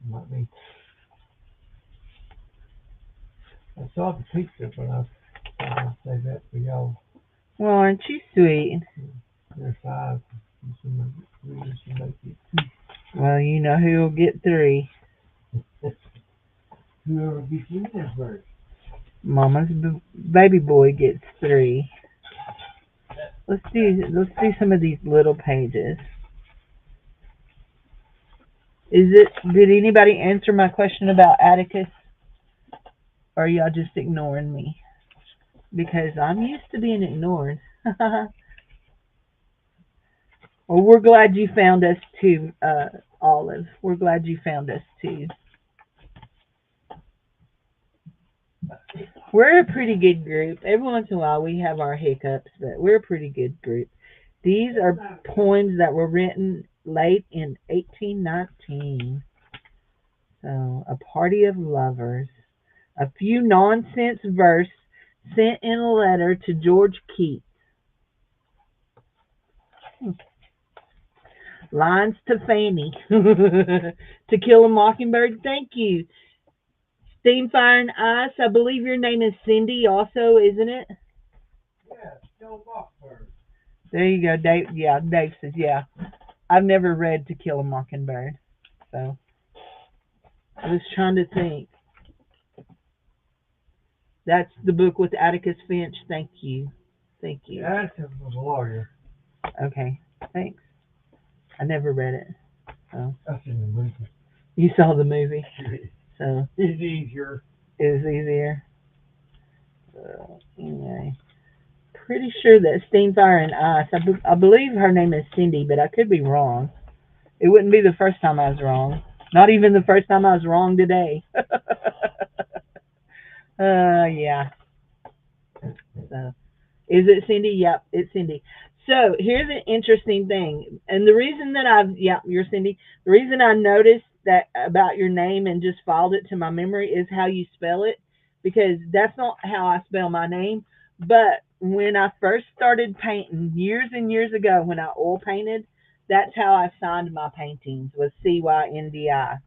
might be. I saw the picture, but I'll say that for y'all. Well, aren't you sweet? There's 5. Somebody make it. Well, you know who will get 3. Whoever gets in there first. Mama's baby boy gets 3. Let's do some of these little pages. Did anybody answer my question about Atticus? Or are y'all just ignoring me? Because I'm used to being ignored. Well, we're glad you found us too, Olive. We're glad you found us too. We're a pretty good group. Every once in a while we have our hiccups, but we're a pretty good group. These are poems that were written late in 1819. So, a party of lovers. A few nonsense verse sent in a letter to George Keats. Lines to Fanny. To Kill a Mockingbird. Thank you. Steam, Fire, and Ice. I believe your name is Cindy also, isn't it? Yeah, Joe Mockbird. There you go, Dave. Yeah, Dave says, yeah. I've never read To Kill a Mockingbird. So, I was trying to think. That's the book with Atticus Finch. Thank you. Thank you. Atticus was a lawyer. Okay, thanks. I never read it. So. That's in the movie. You saw the movie. So. It's easier. It was easier. Anyway. Pretty sure that Steam, Fire, and Ice. I believe her name is Cindy, but I could be wrong. It wouldn't be the first time I was wrong. Not even the first time I was wrong today. Yeah. So, is it Cindy? Yep, it's Cindy. So here's an interesting thing, and the reason that you're Cindy. The reason I noticed that about your name and just filed it to my memory is how you spell it, because that's not how I spell my name. But when I first started painting years and years ago, when I oil painted, that's how I signed my paintings, was CYNDI.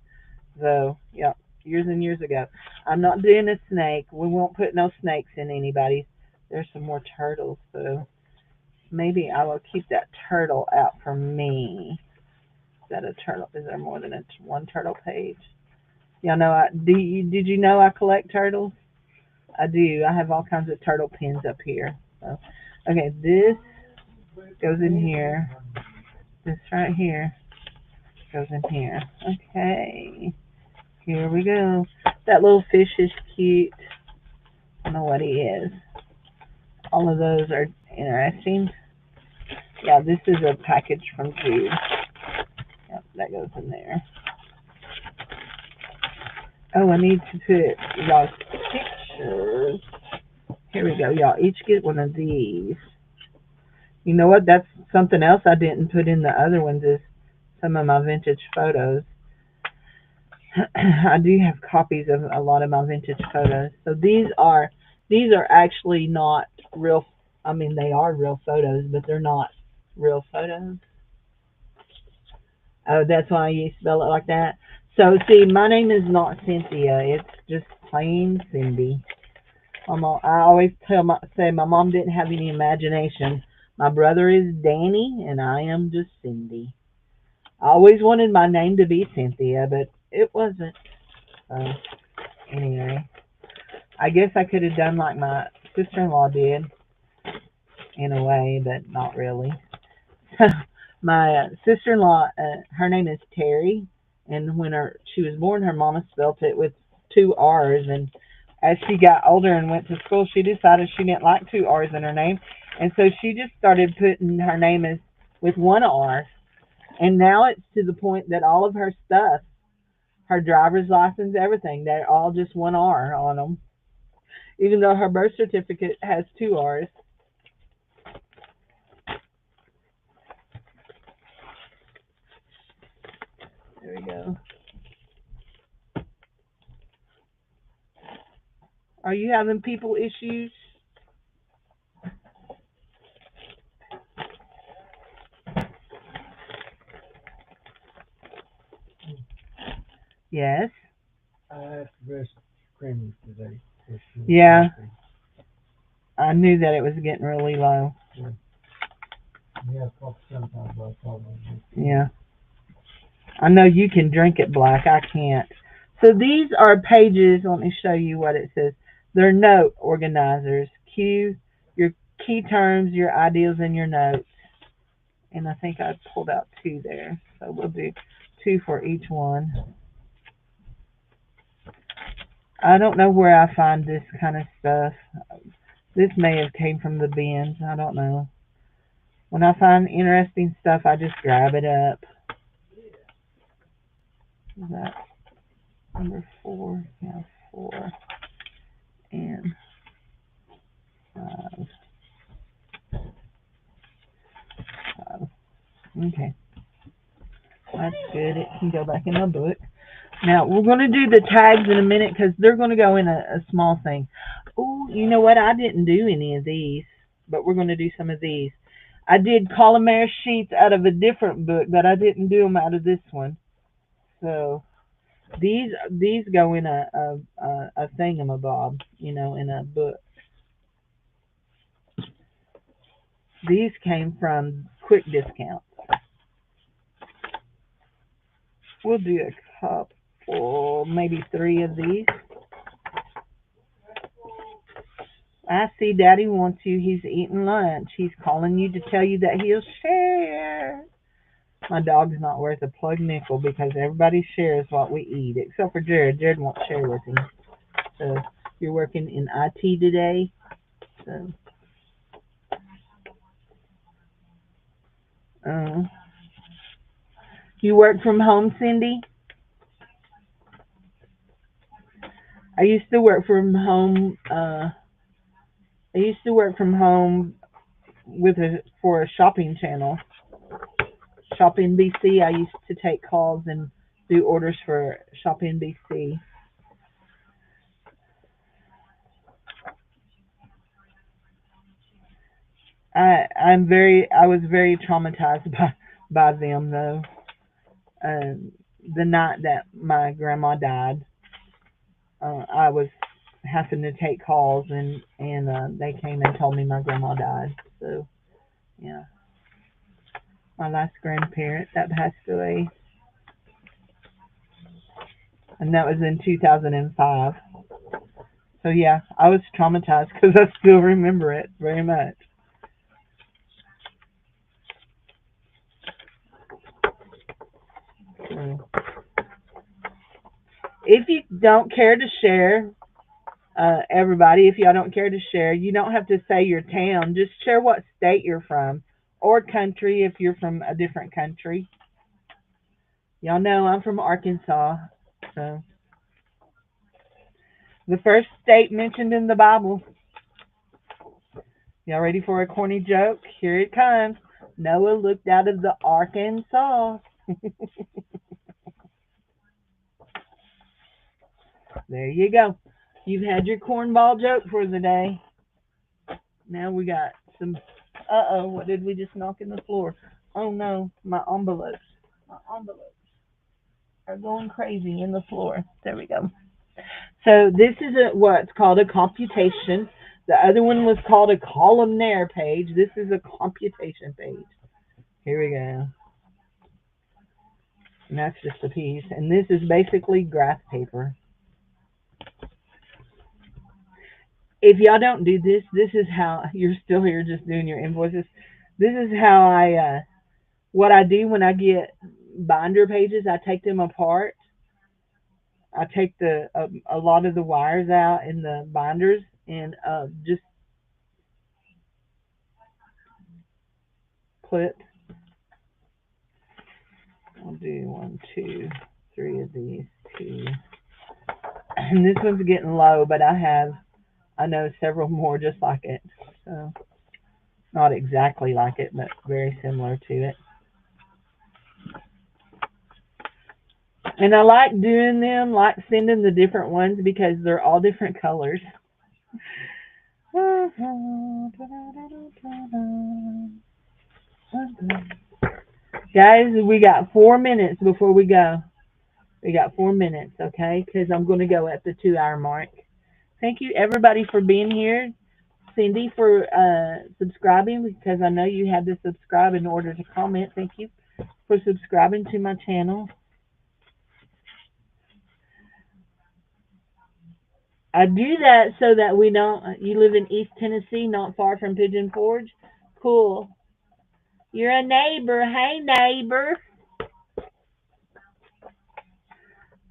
So, yeah, years and years ago. I'm not doing a snake. We won't put no snakes in anybody's. There's some more turtles, so maybe I will keep that turtle out for me. Is that a turtle? Is there more than one turtle page? Y'all know did you know I collect turtles? I do. I have all kinds of turtle pins up here. So, okay, this goes in here. This right here goes in here. Okay. Here we go. That little fish is cute. I don't know what he is. All of those are interesting. Yeah, this is a package from Jude. Yep, that goes in there. Oh, I need to put y'all's pictures. Here we go. Y'all each get one of these. You know what? That's something else I didn't put in the other ones is some of my vintage photos. I do have copies of a lot of my vintage photos. So these are actually not real. I mean, they are real photos, but they're not real photos. Oh, that's why you spell it like that. So see, my name is not Cynthia. It's just plain Cindy. I always say my mom didn't have any imagination. My brother is Danny, and I am just Cindy. I always wanted my name to be Cynthia, but it wasn't. So anyway, I guess I could have done like my sister-in-law did, in a way, but not really. My sister-in-law, her name is Terry, and when she was born, her mama spelt it with 2 R's, and as she got older and went to school, she decided she didn't like 2 R's in her name, and so she just started putting her name as with 1 R. And now it's to the point that all of her stuff, her driver's license, everything, they're all just one R on them. Even though her birth certificate has two R's. There we go. Are you having people issues? Yes. I asked Chris creamers today. Yeah. I knew that it was getting really low. Yeah, coffee sometimes, but I call it. Yeah. I know you can drink it black. I can't. So these are pages. Let me show you what it says. They're note organizers. Cue your key terms, your ideas, and your notes. And I think I pulled out two there. So we'll do two for each one. I don't know where I find this kind of stuff. This may have came from the bins. I don't know. When I find interesting stuff, I just grab it up. That's number 4. Yeah, 4 and 5. 5. Okay, that's good. It can go back in my book. Now, we're going to do the tags in a minute because they're going to go in a small thing. Oh, you know what? I didn't do any of these, but we're going to do some of these. I did columnar sheets out of a different book, but I didn't do them out of this one. So these go in a thingamabob, you know, in a book. These came from Quick Discount. We'll do a couple, maybe 3 of these. I see Daddy wants you. He's eating lunch. He's calling you to tell you that he'll share. My dog's not worth a plug nickel because everybody shares what we eat, except for Jared. Jared won't share with him. So you're working in IT today. So you work from home, Cindy? I used to work from home. I used to work from home for a shopping channel, Shopping BC. I used to take calls and do orders for Shopping BC. I was very traumatized by them though. The night that my grandma died, I was having to take calls and they came and told me my grandma died. So yeah, my last grandparent that passed away, and that was in 2005. So yeah, I was traumatized because I still remember it very much. So, if you don't care to share, everybody, if y'all don't care to share, you don't have to say your town. Just share what state you're from or country if you're from a different country. Y'all know I'm from Arkansas. So, the first state mentioned in the Bible. Y'all ready for a corny joke? Here it comes. Noah looked out of the Arkansas. There you go. You've had your cornball joke for the day. Now we got some. Uh-oh, what did we just knock in the floor? Oh no, my envelopes. My envelopes are going crazy in the floor. There we go. So this is what's called a computation. The other one was called a columnar page. This is a computation page. Here we go. And that's just a piece. And this is basically graph paper. If y'all don't do this, this is how you're still here just doing your invoices. This is how what I do when I get binder pages. I take them apart. I take a lot of the wires out in the binders and just clip. do 1, 2, 3 of these, 2. And this one's getting low, but I know several more just like it. So, not exactly like it, but very similar to it. And I like doing them, like sending the different ones because they're all different colors. Guys, we got 4 minutes before we go. We got 4 minutes, okay? Because I'm going to go at the 2-hour mark. Thank you, everybody, for being here. Cindy, for subscribing, because I know you had to subscribe in order to comment. Thank you for subscribing to my channel. I do that so that we don't. You live in East Tennessee, not far from Pigeon Forge. Cool. You're a neighbor. Hey, neighbor.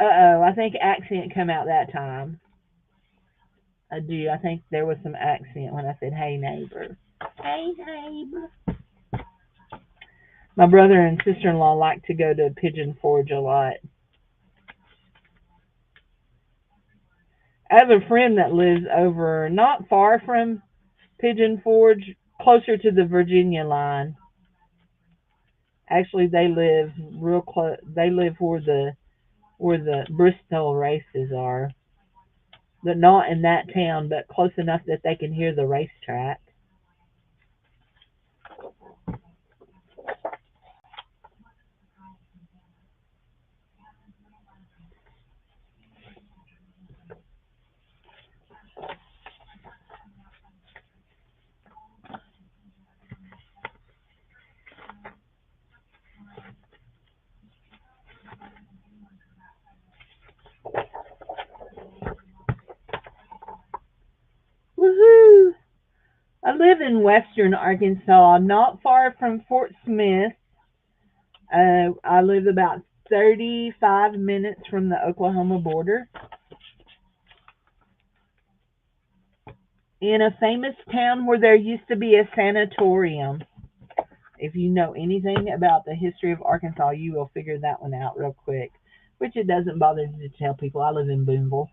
Uh-oh, I think accent come out that time. I do. I think there was some accent when I said, hey, neighbor. Hey, neighbor. My brother and sister-in-law like to go to Pigeon Forge a lot. I have a friend that lives over not far from Pigeon Forge, closer to the Virginia line. Actually, they live real close. They live where the Bristol races are, but not in that town, but close enough that they can hear the racetrack. Woohoo! I live in western Arkansas, not far from Fort Smith. I live about 35 minutes from the Oklahoma border in a famous town where there used to be a sanatorium. If you know anything about the history of Arkansas, you will figure that one out real quick, which it doesn't bother to tell people. I live in Boonville.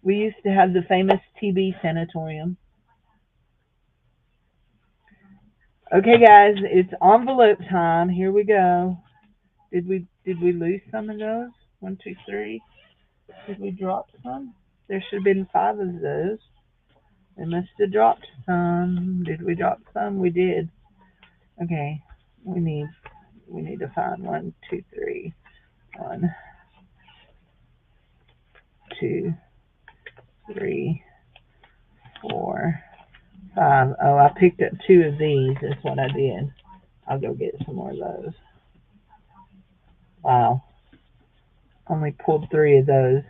We used to have the famous TB sanatorium. Okay, guys, it's envelope time. Here we go. Did we lose some of those? 1, 2, 3. Did we drop some? There should have been 5 of those. We must have dropped some. Did we drop some? We did. Okay. We need to find 1, 2, 3. 1, 2, 3, 4, 5. Oh, I picked up 2 of these. That's what I did. I'll go get some more of those. Wow. Only pulled 3 of those.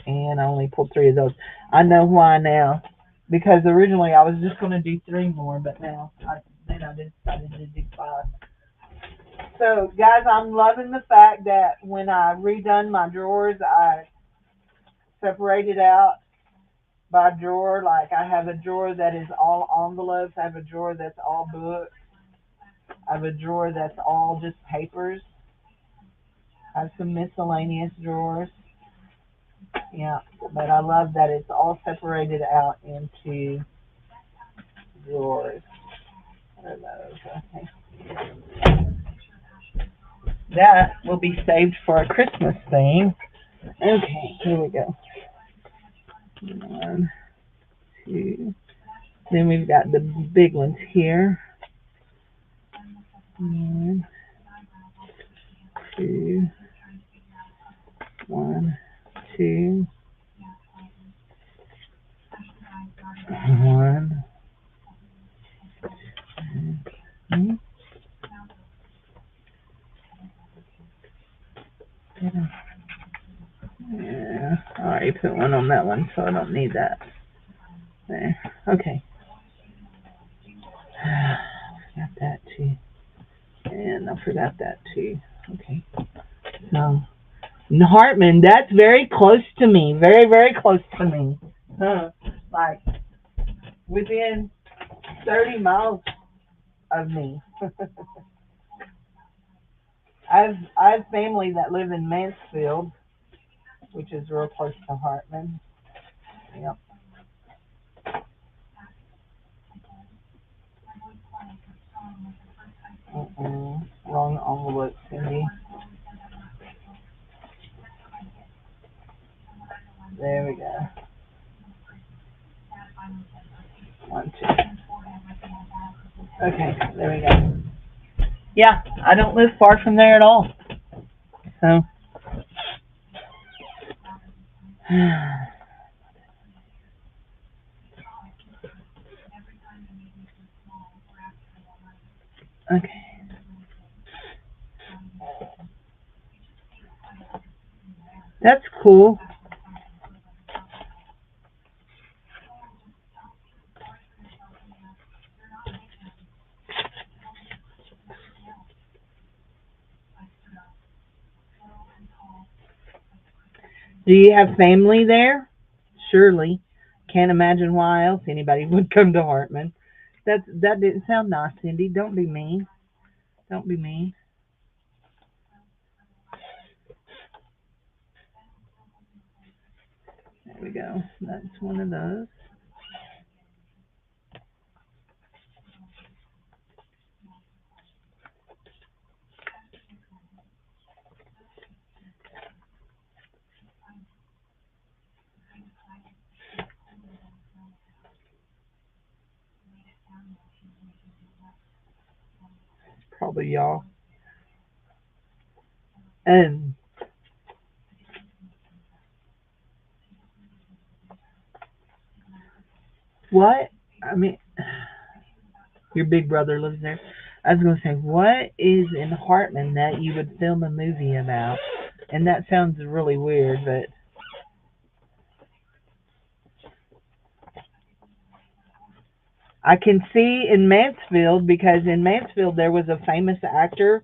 And I only pulled 3 of those. I know why now. Because originally I was just going to do 3 more, but now I decided to do 5. So, guys, I'm loving the fact that when I redone my drawers, I separated out by drawer. Like, I have a drawer that is all envelopes. I have a drawer that's all books. I have a drawer that's all just papers. I have some miscellaneous drawers. Yeah, but I love that it's all separated out into drawers. What are those? Okay. That will be saved for a Christmas thing. Okay, here we go. 1, 2. Then we've got the big ones here. 1, 2. 1, 2. 1. 2. Yeah, I already put one on that one, so I don't need that. There. Okay. Got that too. And I forgot that too. Okay. So, Hartman, that's very close to me. Very, very close to me. Like, within 30 miles of me. I've family that live in Mansfield, which is real close to Hartman. Yep. Wrong envelope, Cindy. There we go. One, two. Okay, there we go. Yeah, I don't live far from there at all. So, okay. That's cool. Do you have family there? Surely. Can't imagine why else anybody would come to Hartman. That didn't sound nice, Cindy. Don't be mean. Don't be mean. There we go. That's one of those. Probably y'all. And what? I mean, your big brother lives there. I was gonna say, what is in Hartman that you would film a movie about? And that sounds really weird, but I can see in Mansfield because in Mansfield there was a famous actor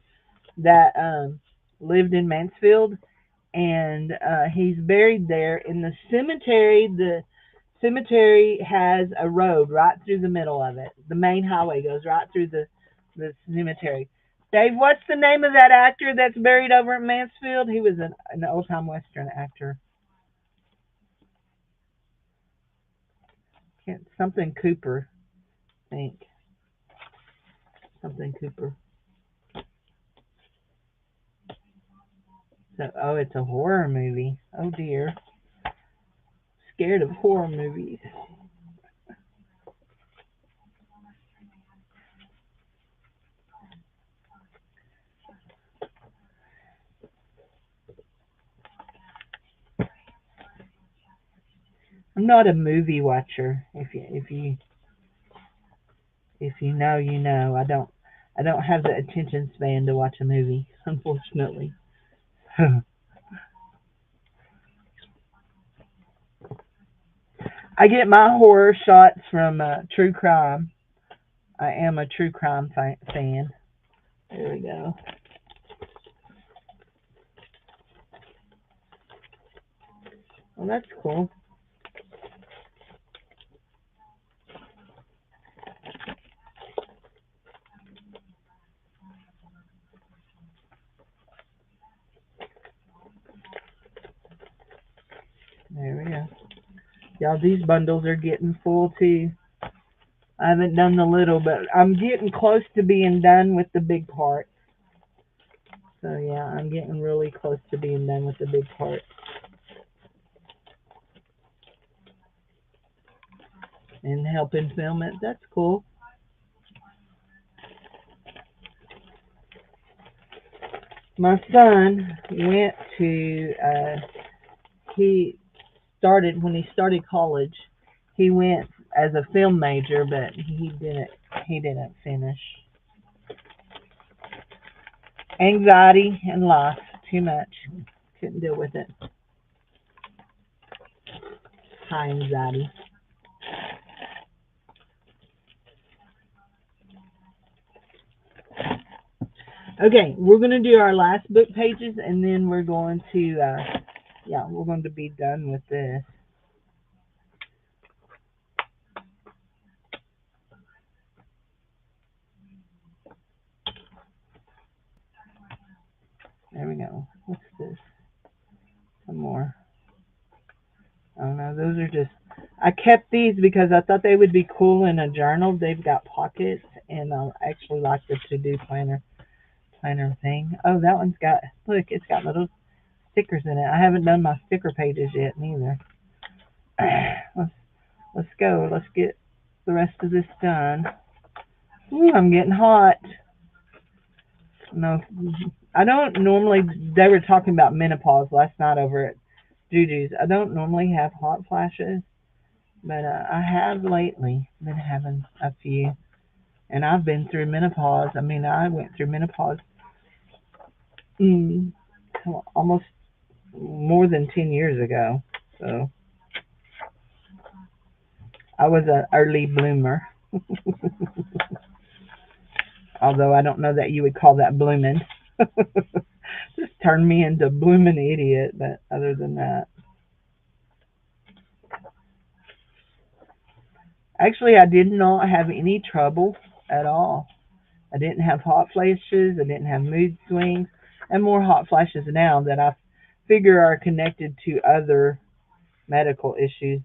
that lived in Mansfield, and he's buried there in the cemetery. The cemetery has a road right through the middle of it. The main highway goes right through the cemetery. Dave, what's the name of that actor that's buried over in Mansfield? He was an old time Western actor. Can't, something Cooper, I think. Something Cooper. So, oh, it's a horror movie. Oh dear. Scared of horror movies. I'm not a movie watcher. If you know, you know. I don't have the attention span to watch a movie, unfortunately. I get my horror shots from true crime. I am a true crime fan. There we go. Well, that's cool. There we go. Y'all, these bundles are getting full too. I haven't done the little, but I'm getting close to being done with the big part. So yeah, I'm getting really close to being done with the big part and helping film it. That's cool. My son went to he started when he started college. He went as a film major, but he didn't finish. Anxiety and life, too much. Couldn't deal with it. High anxiety. Okay, we're gonna do our last book pages, and then we're going to yeah, we're going to be done with this. There we go. What's this? Some more. Oh no, those are just. I kept these because I thought they would be cool in a journal. They've got pockets, and I actually like the to-do planner thing. Oh, that one's got. Look, it's got little stickers in it. I haven't done my sticker pages yet, neither. let's let's go. Let's get the rest of this done. Ooh, I'm getting hot. No, I don't normally. They were talking about menopause last night over at Juju's. I don't normally have hot flashes, but I have lately been having a few. And I've been through menopause. I mean, I went through menopause mm, almost more than 10 years ago. So I was an early bloomer. Although I don't know that you would call that blooming. Just turned me into a blooming idiot, but other than that. Actually, I did not have any trouble at all. I didn't have hot flashes. I didn't have mood swings, and more hot flashes now that I figure are connected to other medical issues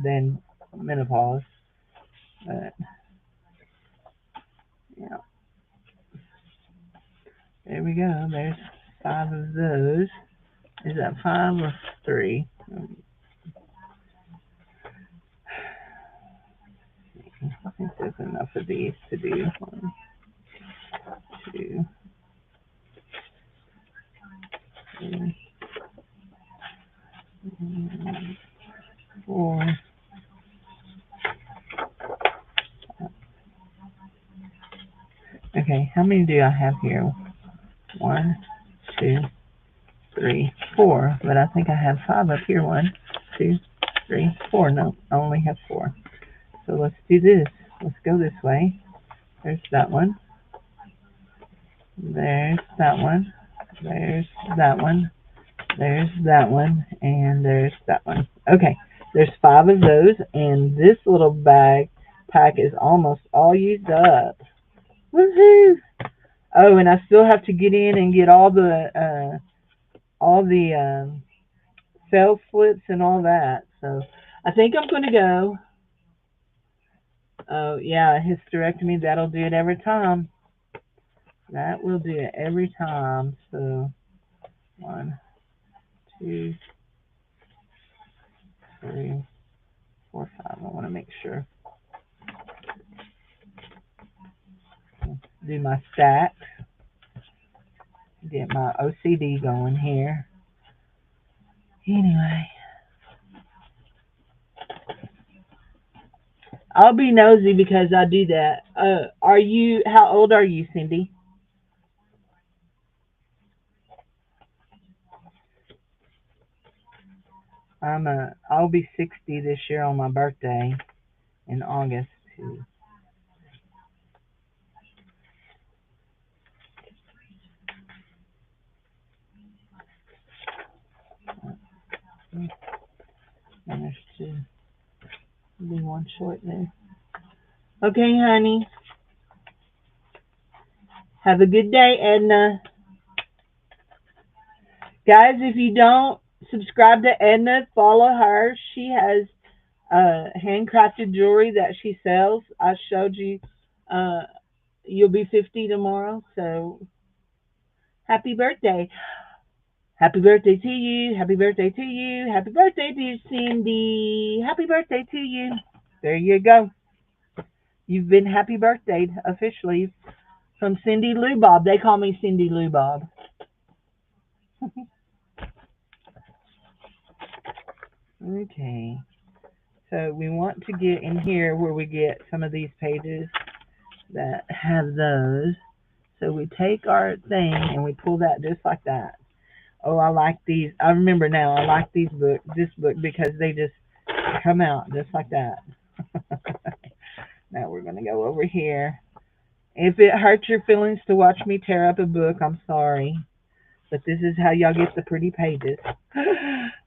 than menopause. But yeah, there we go. There's 5 of those. Is that 5 or 3? I think there's enough of these to do. 1, 2, 3, 4. Okay, how many do I have here? 1, 2, 3, 4. But I think I have 5 up here. 1, 2, 3, 4. No, I only have 4. So let's do this. Let's go this way. There's that one. There's that one. There's that one. There's that one. And there's that one. Okay. There's 5 of those. And this little pack is almost all used up. Woohoo! Oh, and I still have to get in and get all the cell slips and all that. So I think I'm going to go. Oh, yeah, hysterectomy. That'll do it every time. That will do it every time. So 1, 2, 3, 4, 5. I want to make sure. Do my stacks. Get my OCD going here. Anyway, I'll be nosy because I do that. Are you? How old are you, Cindy? I'll be 60 this year on my birthday in August too. And there's 2. Be 1 short there. Okay, honey. Have a good day, Edna. Guys, if you don't subscribe to Edna, follow her. She has handcrafted jewelry that she sells. I showed you. Uh, you'll be 50 tomorrow, so happy birthday. Happy birthday to you. Happy birthday to you. Happy birthday to you, Cindy. Happy birthday to you. There you go. You've been happy birthday officially from Cindy Lou Bob. They call me Cindy Lou Bob. Okay. So we want to get in here where we get some of these pages that have those. So we take our thing and we pull that just like that. Oh, I like these. I remember now. I like this book because they just come out just like that. Now we're gonna go over here. If it hurts your feelings to watch me tear up a book, I'm sorry. But this is how y'all get the pretty pages.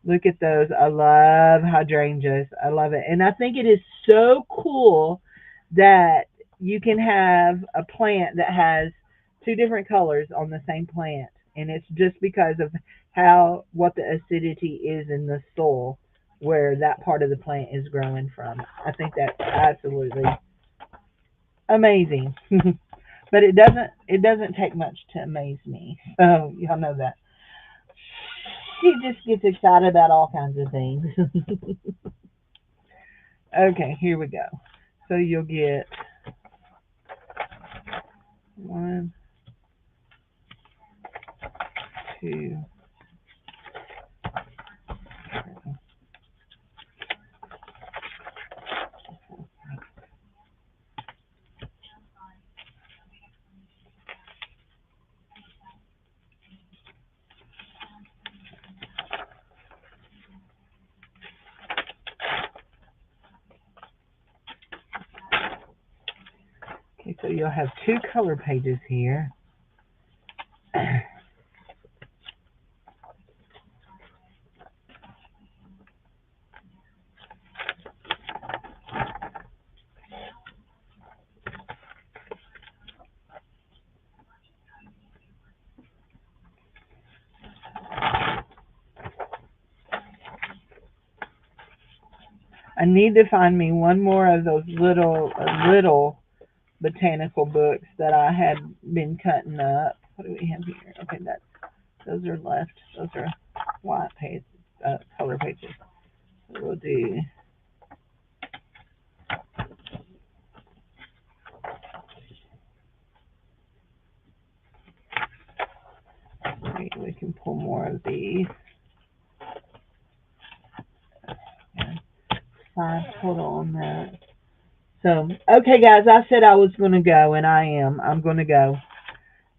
Look at those. I love hydrangeas. I love it. And I think it is so cool that you can have a plant that has 2 different colors on the same plant. and it's just because of how what the acidity is in the soil where that part of the plant is growing from. I think that's absolutely amazing. But it doesn't take much to amaze me. So y'all know that. She just gets excited about all kinds of things. Okay, here we go. So you'll get one, two, okay, so you'll have two color pages here. I need to find me one more of those little botanical books that I had been cutting up. What do we have here? Okay, those are left. Those are white pages, color pages. So we'll do. We can pull more of these. And 5 total on that. So, okay, guys, I said I was going to go, and I am. I'm going to go.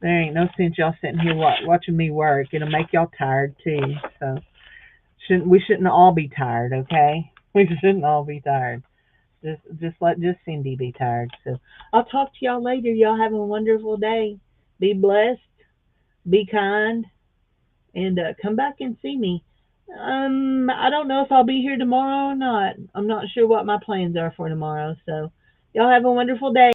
There ain't no sense y'all sitting here watching me work. It'll make y'all tired, too. So, we shouldn't all be tired, okay? We shouldn't all be tired. Just let Cindy be tired. So, I'll talk to y'all later. Y'all have a wonderful day. Be blessed. Be kind. And come back and see me. I don't know if I'll be here tomorrow or not. I'm not sure what my plans are for tomorrow. So, y'all have a wonderful day.